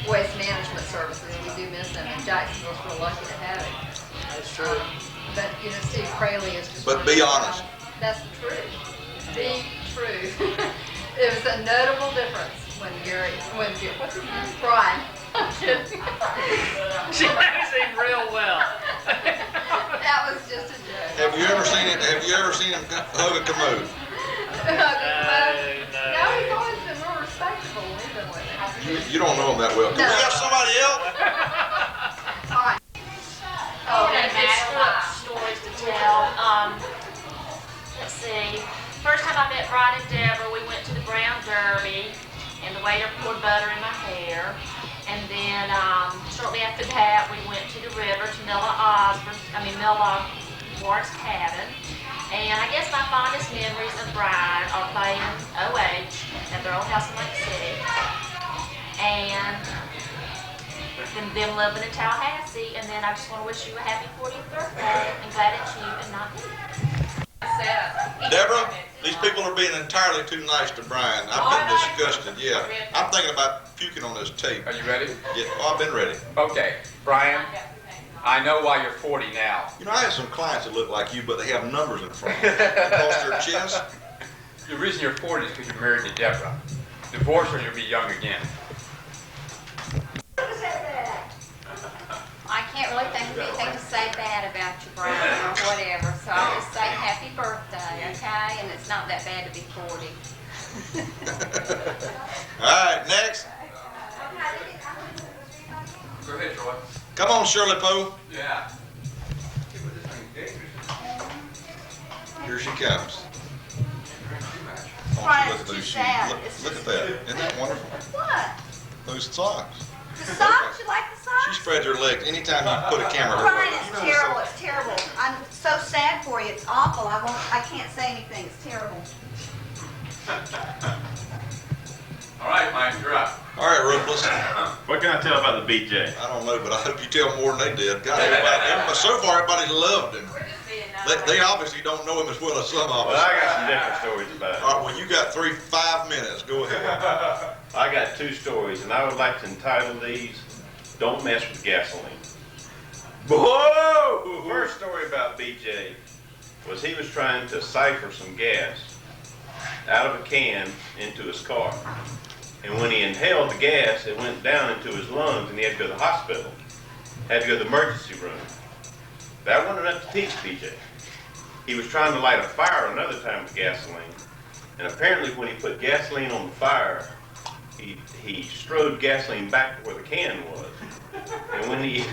waste management services. We do miss him, and Jacksonville's real lucky to have him. That's true. But you know, Steve Fraley is just. But one be of the- honest. That's the truth. The truth. It was a notable difference when what's his name? Brian. I'm kidding. seen him hug a commode. No, he's always been more respectable when we've been with him. You don't know him that well. Can we have somebody else? Oh, and good stories to tell. Let's see. First time I met Brian and Deborah, we went to the Brown Derby, and the waiter poured butter in my hair. And then shortly after that, we went to the river to Milla Warren's cabin. And I guess my fondest memories of Brian are playing OH at their old house in Lake City. And them living in Tallahassee. And then I just want to wish you a happy 40th birthday and glad it's you and not me. Deborah, these people are being entirely too nice to Brian. I've been disgusted, yeah. I'm thinking about puking on this tape. Are you ready? Yeah, oh, I've been ready. Okay, Brian, I know why you're 40 now. You know, I have some clients that look like you, but they have numbers in front of them across their chest. The reason you're 40 is because you're married to Deborah. Divorce or you'll be young again. I can't really think of anything to say bad about you, Brian, or whatever, so I'll just say happy birthday, okay? And it's not that bad to be 40. All right, next. Go ahead, Troy. Come on, Shirley Poe. Yeah. Here she comes. Brian, Look at it's those too shoes. sad. Look at that. Isn't that wonderful? What? Those socks. The socks? You like the socks? She spreads her legs anytime you put a camera her Brian, way. it's terrible. It's terrible. I'm so sad for you. It's awful. I can't say anything. It's terrible. All right, Mike, you're up. All right, Ruthless. What can I tell about the BJ? I don't know, but I hope you tell more than they did. God, everybody, so far, everybody loved him. They obviously don't know him as well as some of Well, us. I got some different stories about it. All right, well, you got 5 minutes. Go ahead. I got two stories, and I would like to entitle these, Don't Mess with Gasoline. Whoa! First story about BJ was he was trying to siphon some gas out of a can into his car. And when he inhaled the gas, it went down into his lungs, and he had to go to the hospital. Had to go to the emergency room. That wasn't enough to teach BJ. He was trying to light a fire another time with gasoline. And apparently when he put gasoline on the fire, he strode gasoline back to where the can was. And when he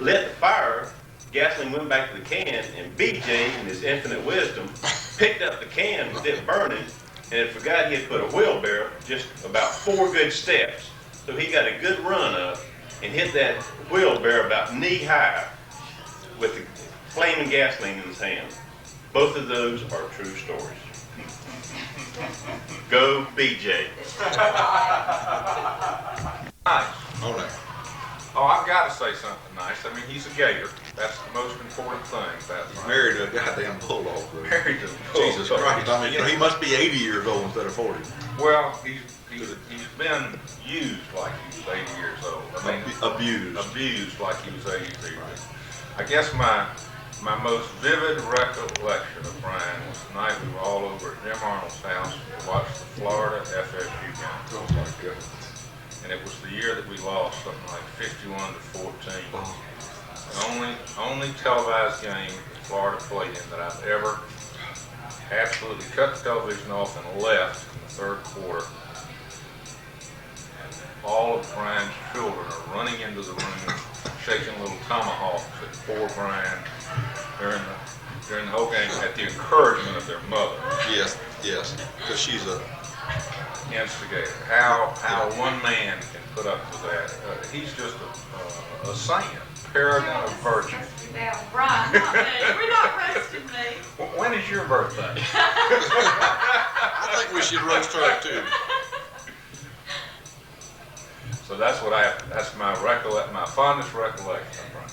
lit the fire, gasoline went back to the can, and BJ, in his infinite wisdom, picked up the can with it burning, and had forgot he had put a wheelbarrow just about 4 good steps. So he got a good run up and hit that wheelbarrow about knee high with the flaming gasoline in his hand. Both of those are true stories. Go BJ. Nice. Oh, no. Oh, I've got to say something nice. I mean, he's a gator. That's the most important thing. That's He's married to a goddamn bulldog. married to Jesus Christ. I mean, you know, he must be 80 years old instead of 40. Well, he's been used like he was 80 years old. I mean, abused like he was 83. I guess my most vivid recollection of Brian was the night we were all over at Jim Arnold's house to watch the Florida FSU game. Oh, my goodness. And it was the year that we lost something like 51-14. The only televised game that Florida played in that I've ever absolutely cut the television off and left in the third quarter. And all of Brian's children are running into the room, shaking little tomahawks at poor Brian during the whole game at the encouragement of their mother. Yes, because she's a instigator. How one man can put up with that. He's just a saint, paragon of virtue. Now, Brian, not me. We're not roasting me. When is your birthday? I think we should roast her too. So that's my fondest recollection of Brian.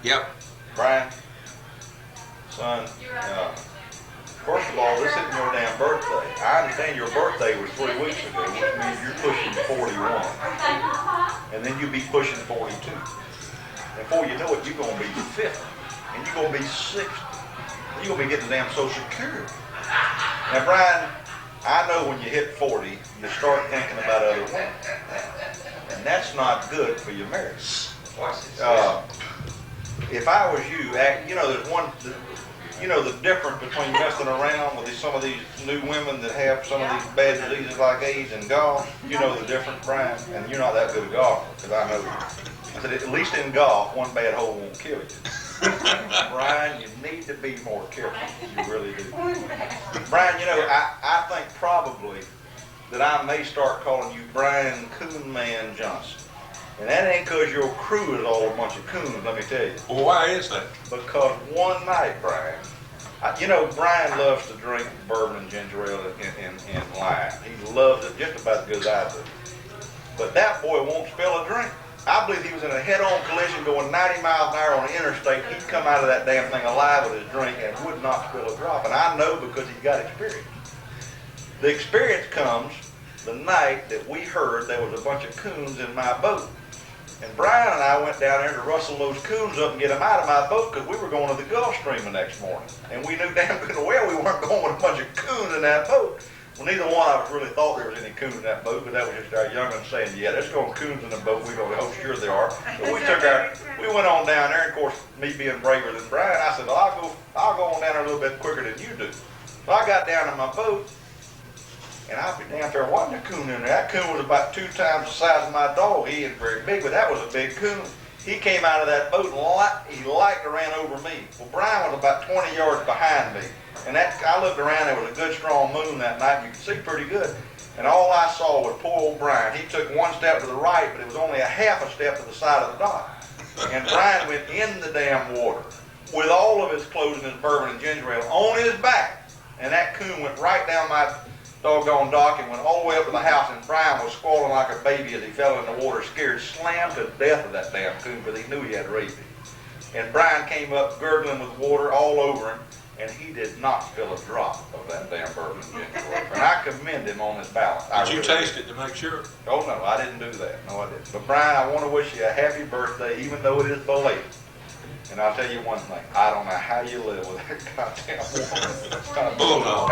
Yep. Brian, son, first of all, this isn't your damn birthday. I understand your birthday was 3 weeks ago, which means you're pushing 41. And then you'll be pushing 42. And before you know it, you're going to be 50. And you're going to be 60. And you're going to be getting damn Social Security. Now, Brian, I know when you hit 40, you start thinking about other women. And that's not good for your marriage. if I was you, there's one, the difference between messing around with some of these new women that have some of these bad diseases like AIDS and golf, the difference, Brian, and you're not that good a golfer, because I know you. I said, at least in golf, one bad hole won't kill you. Brian, you need to be more careful. You really do. Brian, I think probably that I may start calling you Brian Coonman Johnson. And that ain't because your crew is all a bunch of coons, let me tell you. Well, why is that? Because one night, Brian, Brian loves to drink bourbon and ginger ale and lime. He loves it just about as good as I do. But that boy won't spill a drink. I believe he was in a head-on collision going 90 miles an hour on the interstate. He'd come out of that damn thing alive with his drink and would not spill a drop. And I know because he's got experience. The experience comes the night that we heard there was a bunch of coons in my boat. And Brian and I went down there to rustle those coons up and get them out of my boat because we were going to the Gulf Stream the next morning. And we knew damn good and well we weren't going with a bunch of coons in that boat. Well, neither one of us really thought there was any coons in that boat, but that was just our young'uns saying, yeah, there's going coons in the boat. We're going to oh, sure there are. So we went on down there, and of course, me being braver than Brian, I said, well, I'll go on down there a little bit quicker than you do. So I got down to my boat, and I'll be damn there wasn't a coon in there. That coon was about 2 times the size of my dog. He ain't very big, but that was a big coon. He came out of that boat and he light ran over me. Well, Brian was about 20 yards behind me. And I looked around, there was a good strong moon that night, you could see pretty good. And all I saw was poor old Brian. He took one step to the right, but it was only a half a step to the side of the dock. And Brian went in the damn water with all of his clothes and his bourbon and ginger ale on his back. And that coon went right down my doggone dock and went all the way up to the house, and Brian was squalling like a baby as he fell in the water, scared slammed to death of that damn coon, because he knew he had rabies. And Brian came up gurgling with water all over him, and he did not spill a drop of that damn bourbon and ginger ale. And I commend him on his balance. Did you taste it to make sure? Oh, no, I didn't do that. No, I didn't. But Brian, I want to wish you a happy birthday, even though it is belated. And I'll tell you one thing, I don't know how you live with that goddamn woman. Bulldog.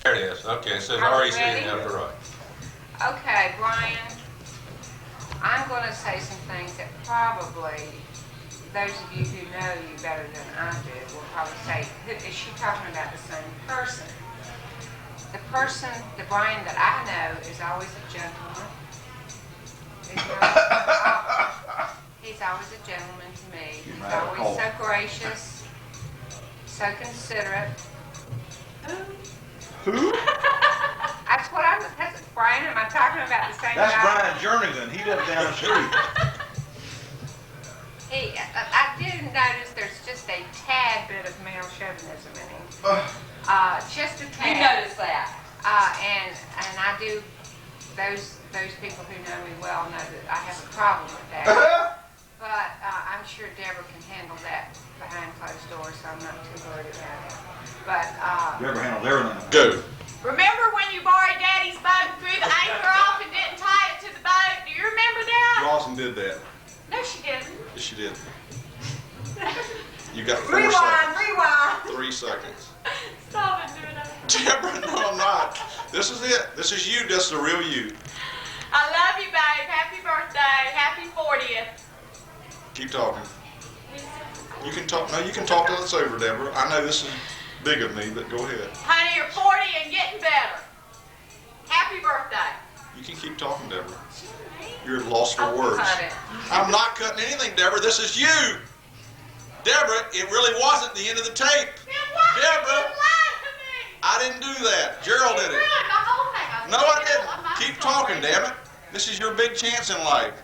There it is. Okay, it says REC in the upper right. Okay, Brian, I'm going to say some things that probably those of you who know you better than I do will probably say, is she talking about the same person? The person, the Brian that I know, is always a gentleman. He's always a gentleman to me. He's always so gracious, so considerate. Who? That's Brian, am I talking about the same That's guy? Brian Jernigan. He lives down the street. I did notice there's just a tad bit of male chauvinism in him. Just a tad. You noticed that. And I do, those people who know me well know that I have a problem with that. But I'm sure Deborah can handle that behind closed doors, so I'm not too worried about it. But Deborah handles everything. Go. Remember when you borrowed Daddy's boat and threw the anchor off and didn't tie it to the boat? Do you remember that? Rawson did that. No, she didn't. Yes, she did. You got 4 Rewind, seconds. rewind. 3 seconds. Stop it, doing that. Deborah, no, I'm not. This is it. This is you. This is the real you. I love you, babe. Happy birthday. Happy 40th. Keep talking. You can talk. No, you can talk till it's over, Deborah. I know this is big of me, but go ahead. Honey, you're 40 and getting better. Happy birthday. You can keep talking, Deborah. You're lost for words. cut it. I'm not cutting anything, Deborah. This is you. Deborah, it really wasn't the end of the tape. Deborah, I didn't do that. Gerald did it. No, I didn't. Keep talking, damn it. This is your big chance in life.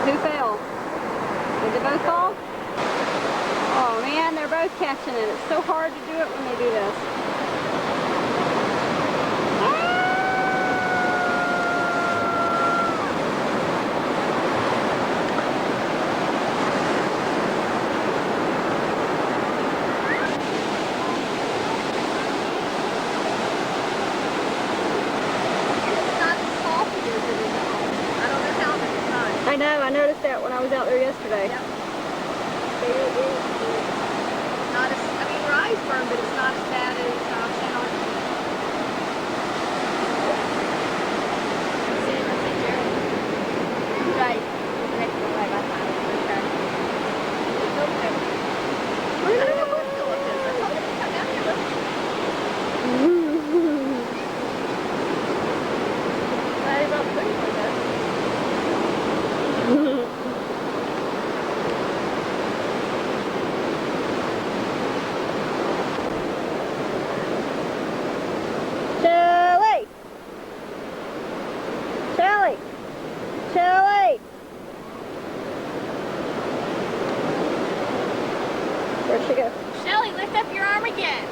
Who fell? Did they both fall? Oh man, they're both catching it. It's so hard to do it when they do this. I know, I noticed that when I was out there yesterday. Yep. It is not as, I mean, rice burn, but it's not as bad as Channel. Right. Next to my time. Shelly! Shelly! Shelly! Where'd she go? Shelly, lift up your arm again.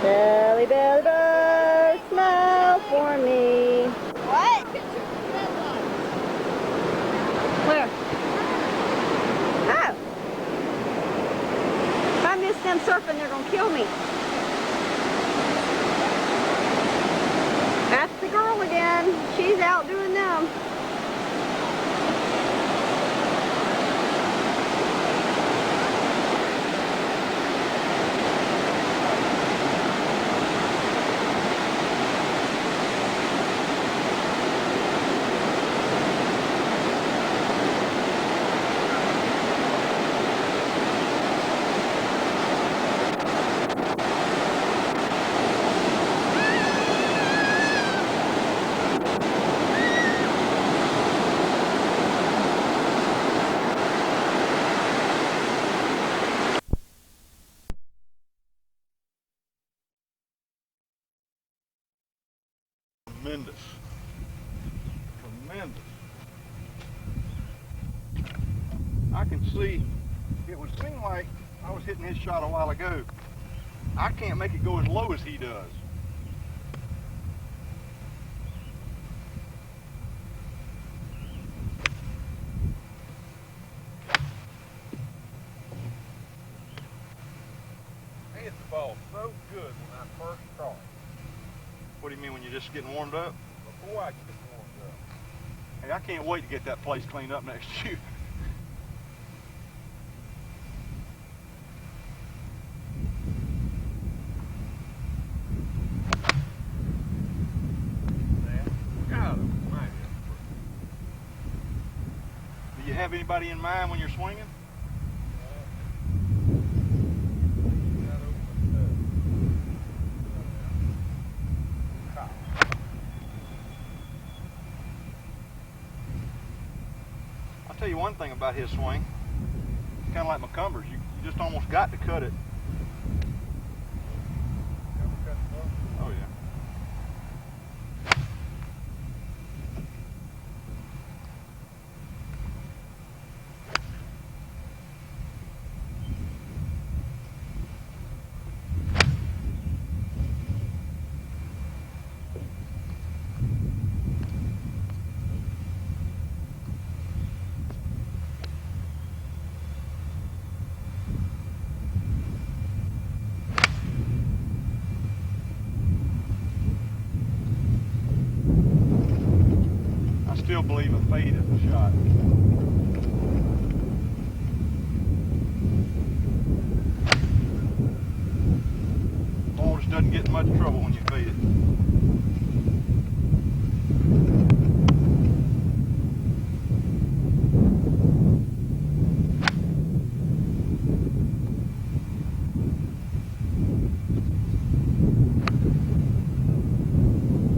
Shelly Belly Bow, smile for me. What? Where? Oh! If I miss them surfing, they're gonna kill me. That's the girl again. She's out doing them. Tremendous. Tremendous. I can see, it would seem like I was hitting his shot a while ago. I can't make it go as low as he does. I hit the ball so good when I first caught it. What do you mean, when you're just getting warmed up? Before I get warmed up. Hey, I can't wait to get that place cleaned up next year. Do you have anybody in mind when you're swinging? I'll tell you one thing about his swing. It's kind of like McCumber's. You just almost got to cut it. Oh, yeah. I still believe a fade is a shot. Ball just doesn't get in much trouble when you fade it.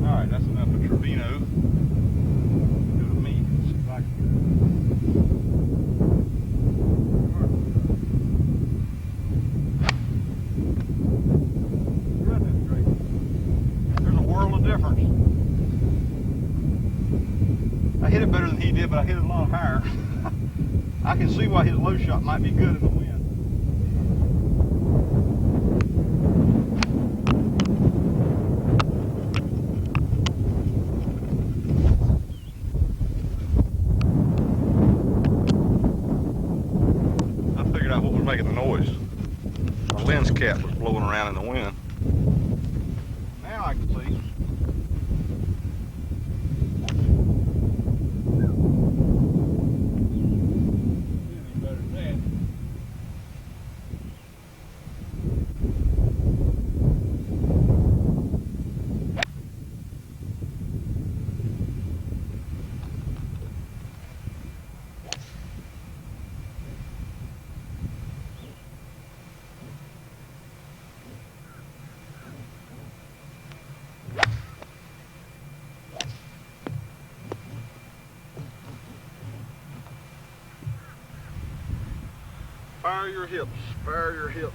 All right, that's enough of Trevino. Go to me. See if I can get it. That's great. he did, but I hit it a lot higher. I can see why his low shot might be good in the wind. I figured out what was making the noise. My lens cap was blowing around in the wind. Now I can see. Fire your hips, fire your hips.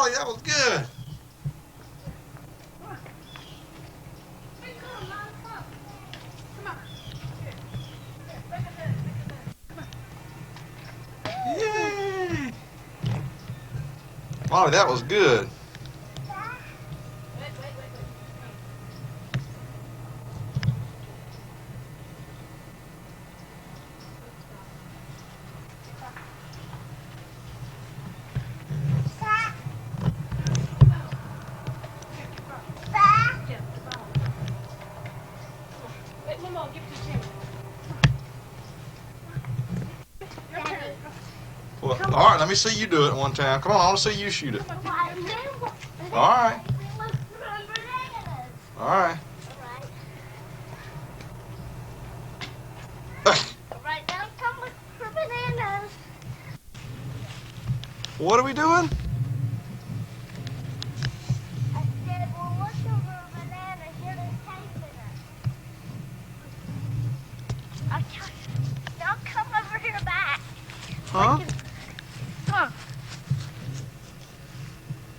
Molly, that was good. Yay! Molly, that was good. Well, all right, let me see you do it one time. Come on, I want to see you shoot it. All right. All right. Right now, come look for bananas. What are we doing? I said, well, look over a banana. Here, there's tape in it. Okay. Now come over here back. Huh? Come.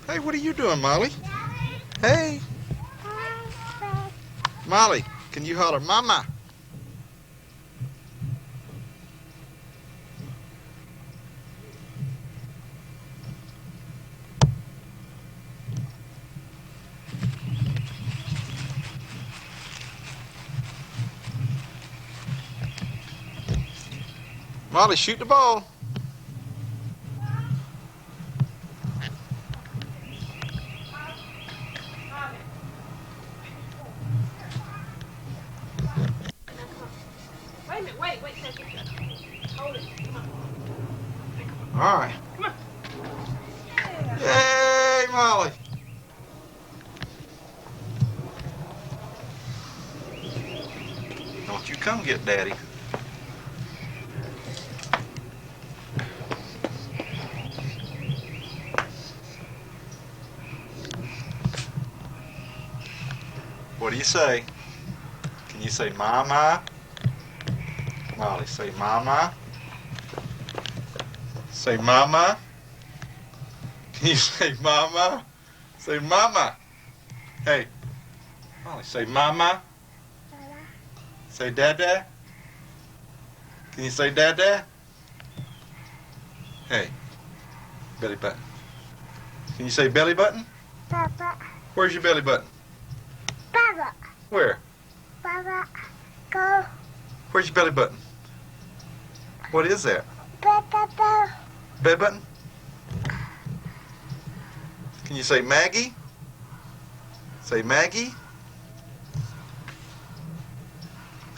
Hey, what are you doing, Molly? Daddy. Hey. Molly, can you holler, Mama? Molly, shoot the ball. Wait a minute, wait a second. Hold it. Come on. All right. Come on. Yay, Molly. Don't you come get Daddy. What do you say? Can you say Mama? Molly, say Mama. Say Mama. Can you say Mama? Say Mama. Hey, Molly, say Mama. Say Dada. Can you say Dada? Hey, belly button. Can you say belly button? Papa. Where's your belly button? Papa. Where? Papa. Go. Where's your belly button? What is that? Papa. Belly button? Can you say Maggie? Say Maggie.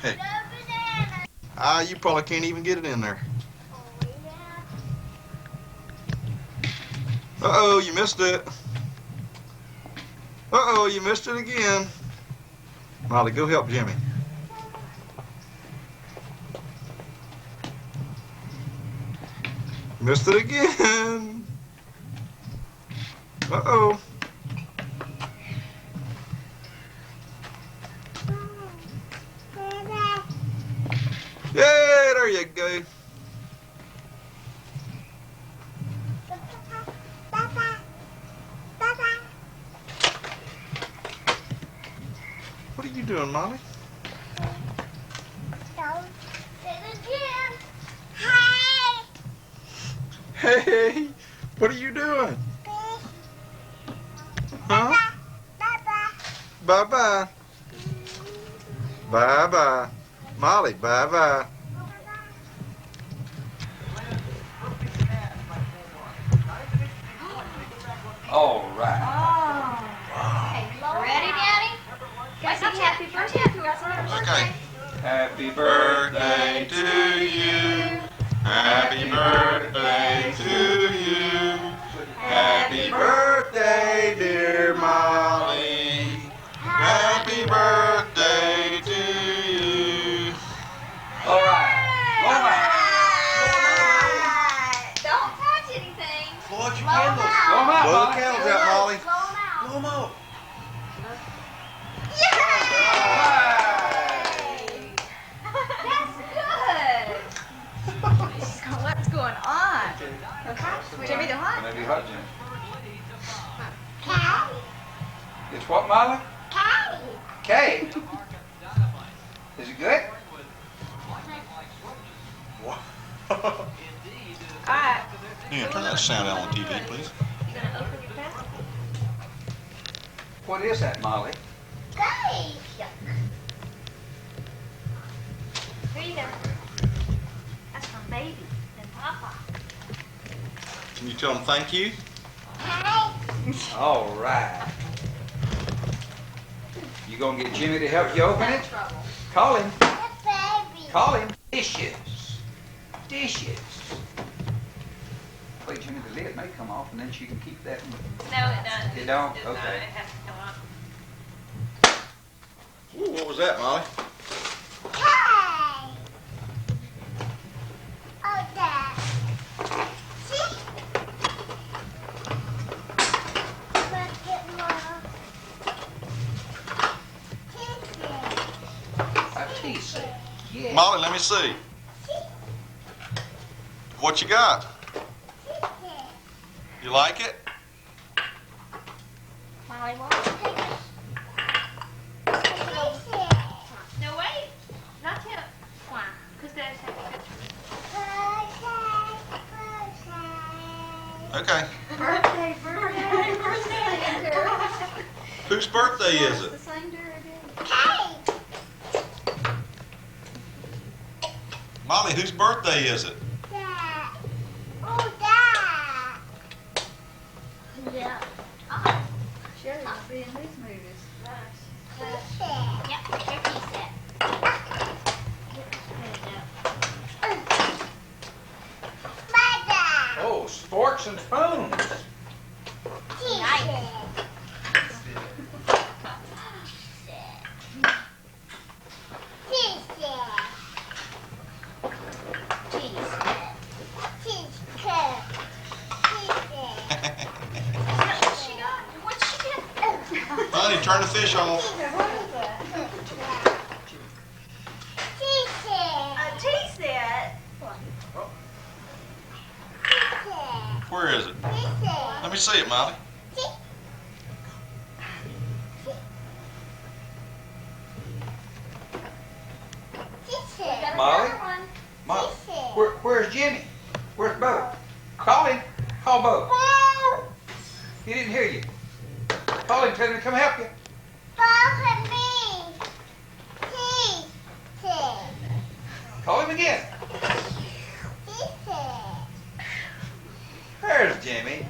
Hey. You probably can't even get it in there. Uh-oh, you missed it. Uh-oh, you missed it again. Molly, go help Jimmy. Missed it again. Uh-oh. Yay, there you go. What are you doing, Molly? Don't say it again. Hey. Hey, what are you doing? Huh? Bye-bye. Bye-bye. Molly, bye-bye. All right. Okay, ready, Daddy? Gotta sing happy birthday to us. Okay. Happy birthday to you. Happy birthday to you. Happy birthday, dear Molly. Happy birthday to you. All right. All right. Don't touch anything. Blow out your Blow 'em candles. out. Blow 'em out, Blow the Molly. candles out, Molly. Blow 'em out. Blow 'em out. That's good. What's going on? Jimmy, they're hot. Maybe hot, Jim. It's what, Molly? Cake. Cake? Is it good? Alright. Yeah, turn that sound out on TV, please. You gonna open your pack? What is that, Molly? Cake. Here you go. That's from baby and Papa. Can you tell them thank you? All right. You gonna get Jimmy to help you open it? Call him. Call him. Dishes. Dishes. Wait, Jimmy, the lid may come off and then she can keep that. No, it doesn't. It don't? It does not. Okay. It has to come off. Ooh, what was that, Molly? A tea set. Yeah. Molly, let me see. What you got? You like it? Molly, what? No, wait. Not yet. Why? Because Dad's having a picture. Okay. Birthday, birthday, birthday. Whose birthday is it? The same day Molly, whose birthday is it? Yeah. Sherry will be in these movies. Yep, your tea set. Oh, forks and spoons. Nice. Honey, turn the fish off. A tea set. Where is it? Let me see it, Molly. Molly? Molly? Where's Jimmy? Where's Bo? Call him. Call Bo. He didn't hear you. Call him, tell him to come help you. Call him again. There's Jimmy.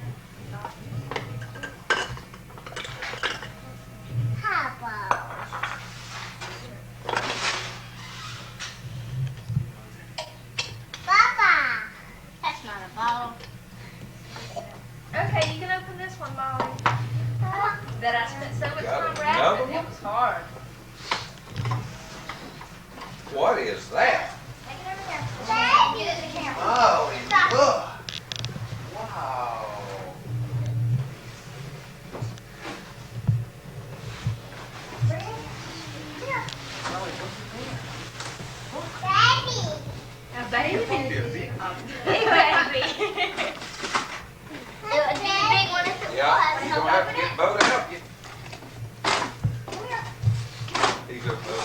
That's not a bottle. Okay, you can open this one, Molly. Bet I spent so much Got time wrapping. another It was hard. What is that? Take it over there. Get it to the camera. Oh, Stop. look. Wow. A baby. Baby. It would be a big one if it Yeah, was. you're gonna have to get Bo to help you. He's up there.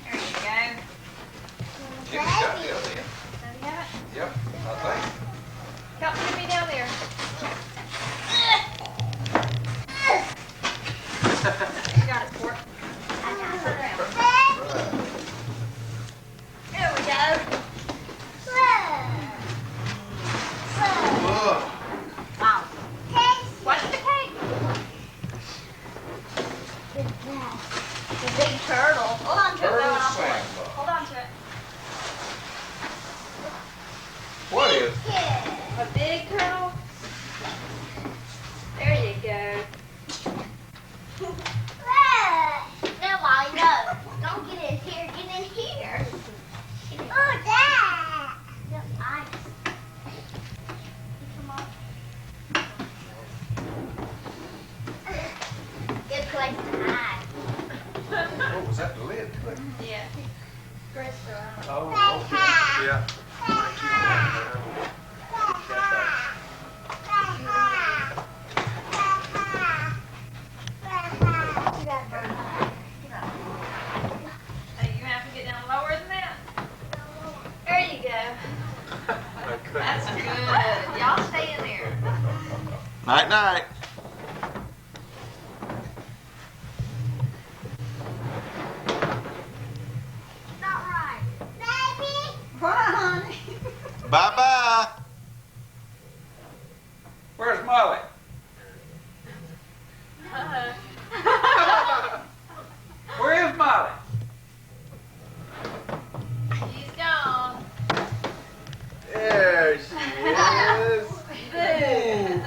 There you go. Jimmy's got the other end. Does he have it? Yep, I think. Help Jimmy down there. You got it, Fort. I got it. There we go. Wow. What's the cake? The big turtle. Hold on to it, Turtle though, and I'll pour it. sandbar. Hold on to it. What is? A big turtle. There you go. No, Molly, no. Don't get in here. Get in here. Oh, Dad. No, ice. Come on. Good place to hide. What was that the lid to it? Yeah. Oh, okay. Yeah. Hey, you have to get down lower than that. There you go. That's good. Y'all stay in there. Night, night. Not right. Baby! What, honey? Bye-bye. Where's Molly? Where is Molly? He's gone. There she is. Boo.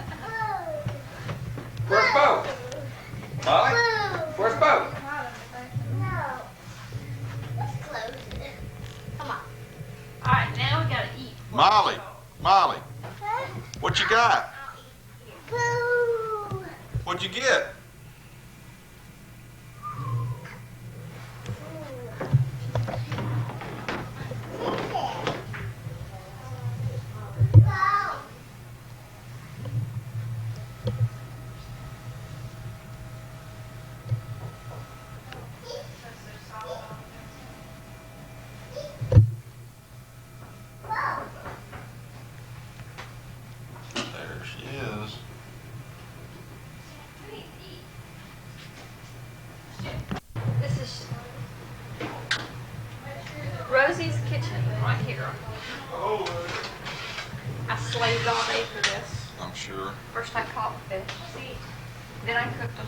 Where's Bo? Molly? Where's Bo? No. Let's close it. Come on. All right, now we gotta eat. Molly, Molly, what you got? Boo! What'd you get? There she is. This is Rosie's kitchen right here. I slaved all day for this. I'm sure. First I caught the fish, see? Then I cooked them.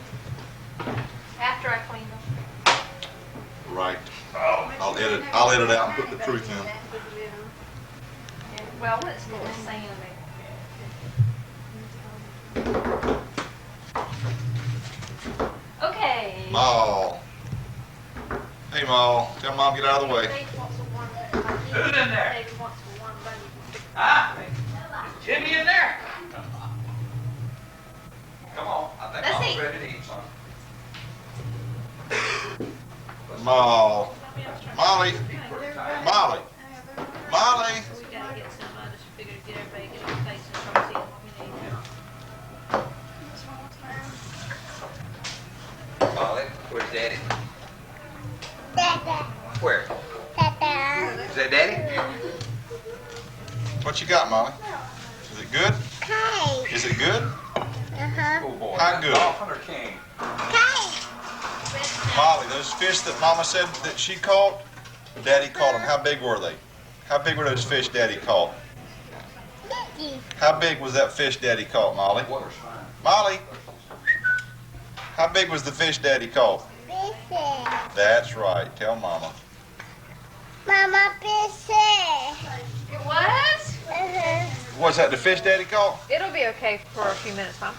After I cleaned them. Right. I'll edit out and put the truth in. Well, let's put the sand there. Okay. Maul. Hey, Maul. Tell Mom get out of the way. Who's in there? Ah, is Jimmy in there? Come on, I think Let's I'm eat. ready to eat some. Maul. Molly. Molly. Molly. We gotta get some. I just figured get everybody get on face and start seeing what we need. Molly, where's Daddy? Dada. Where? Dada. Is that Daddy? What you got, Molly? Is it good? Cake. Is it good? Uh-huh. Oh boy. How good? Dolphin or king? Cake. Molly, those fish that Mama said that she caught, Daddy caught them. How big were they? How big were those fish Daddy caught? Mickey. How big was that fish Daddy caught, Molly? Water's fine. Molly, how big was the fish Daddy caught? Fishy. That's right. Tell Mama. Mama fishy. It was? Uh-huh. What's that, the fish Daddy caught? It'll be okay for a few minutes, Mom.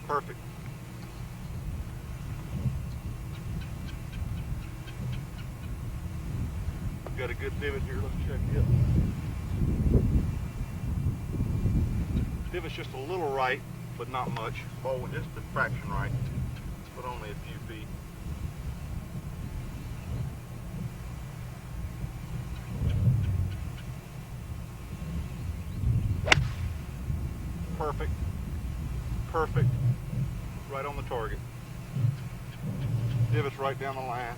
Perfect. I've got a good divot here. Let's check it. Divot's just a little right, but not much. Oh, just a fraction right, but only a few feet. Perfect. Perfect. Right on the target. Divot's right down the line.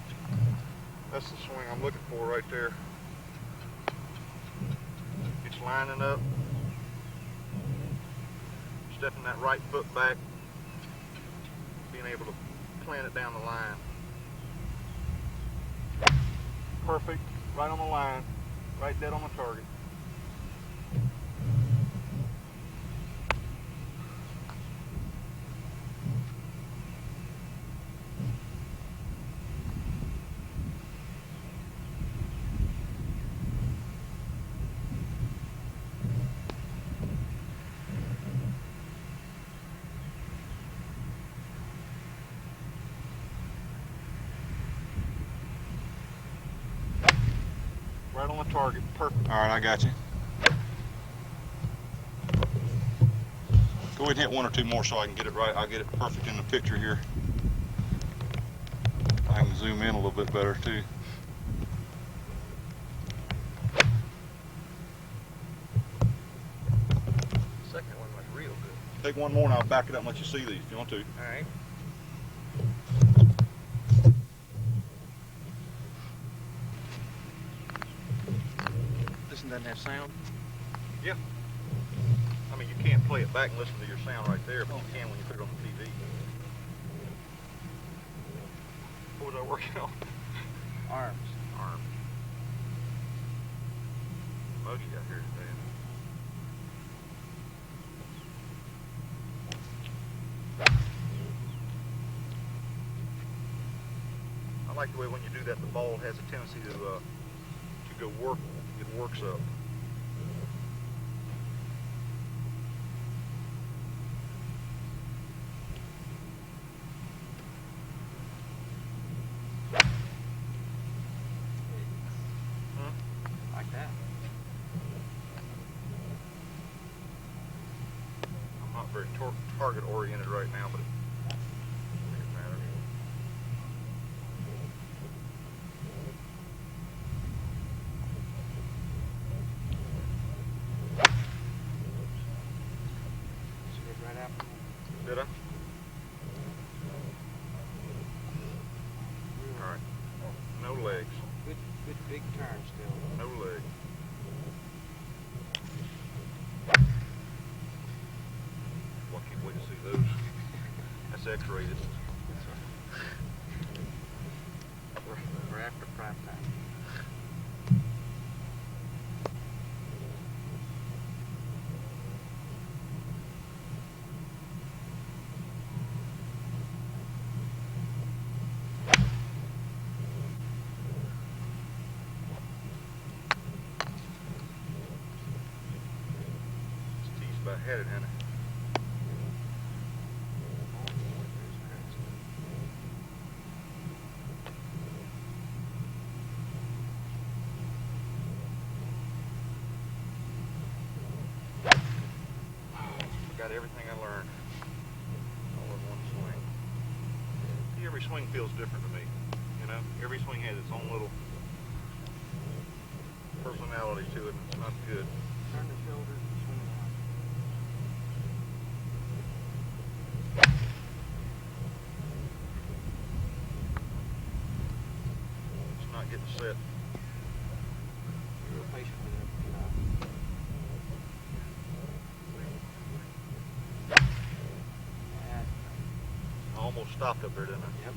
That's the swing I'm looking for right there. It's lining up. Stepping that right foot back. Being able to plant it down the line. Perfect. Right on the line. Right dead on the target. Right on the target. Perfect. All right, I got you. Go ahead and hit one or two more so I can get it right. I'll get it perfect in the picture here. I can zoom in a little bit better too. Second one was real good. Take one more and I'll back it up and let you see these if you want to. All right. This one doesn't have sound? Yeah. I mean, you can't play it back and listen to your sound right there, but you can when you put it on the TV. What was I working on? Arms. Arms. Muggy out here today. I like the way when you do that, the ball has a tendency to go work. It works up. Like that. I'm not very target oriented right now, but it doesn't matter. Right out. Did I? Alright. No legs. Good big turn still. No leg. Well, I can't wait to see those. That's X-rated. We're after prime time. About headed, honey. Got everything I learned all in one swing. See, every swing feels different to me. You know, every swing has its own little personality to it. It's not good. Turn the shoulders and swing around. It's not getting set. Be real patient with it. I almost stopped up there, didn't I? Yep.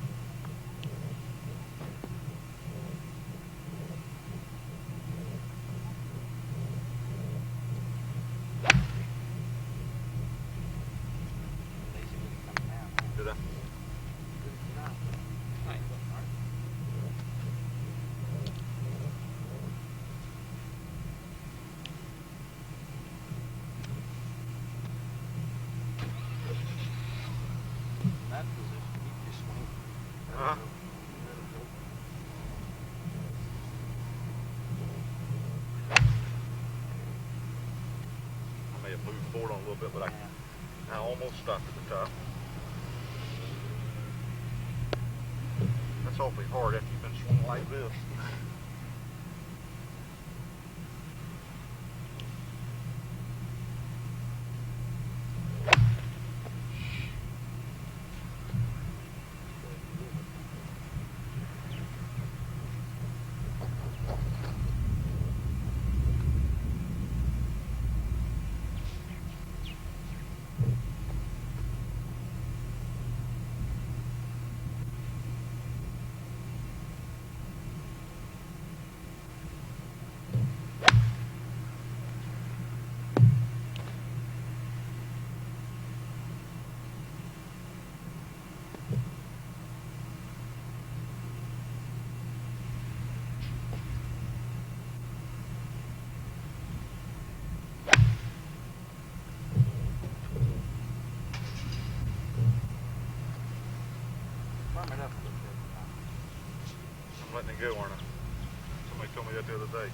Did I? That position, you just swing. Uh-huh. I may have moved forward on a little bit, but I almost stopped at the top. That's awfully hard after you've been swinging like this. Firm it up a little bit. I'm letting it go, aren't I? Somebody told me that the other day.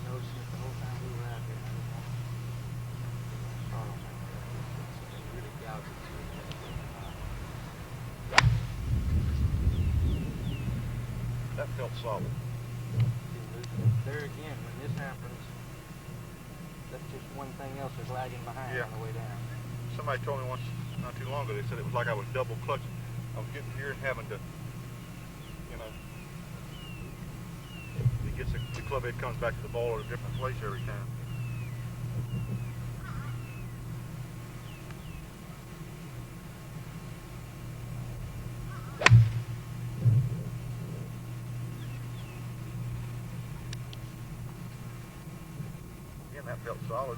noticed it the whole time we were out here. I didn't want to start on that. It's really gouging. That felt solid. There again, when this happens, that's just one thing else is lagging behind on the way down. Somebody told me once, not too long ago, they said it was like I was double clutching. I was getting here and having to, you know, it gets the club head comes back to the ball at a different place every time. Again, that felt solid.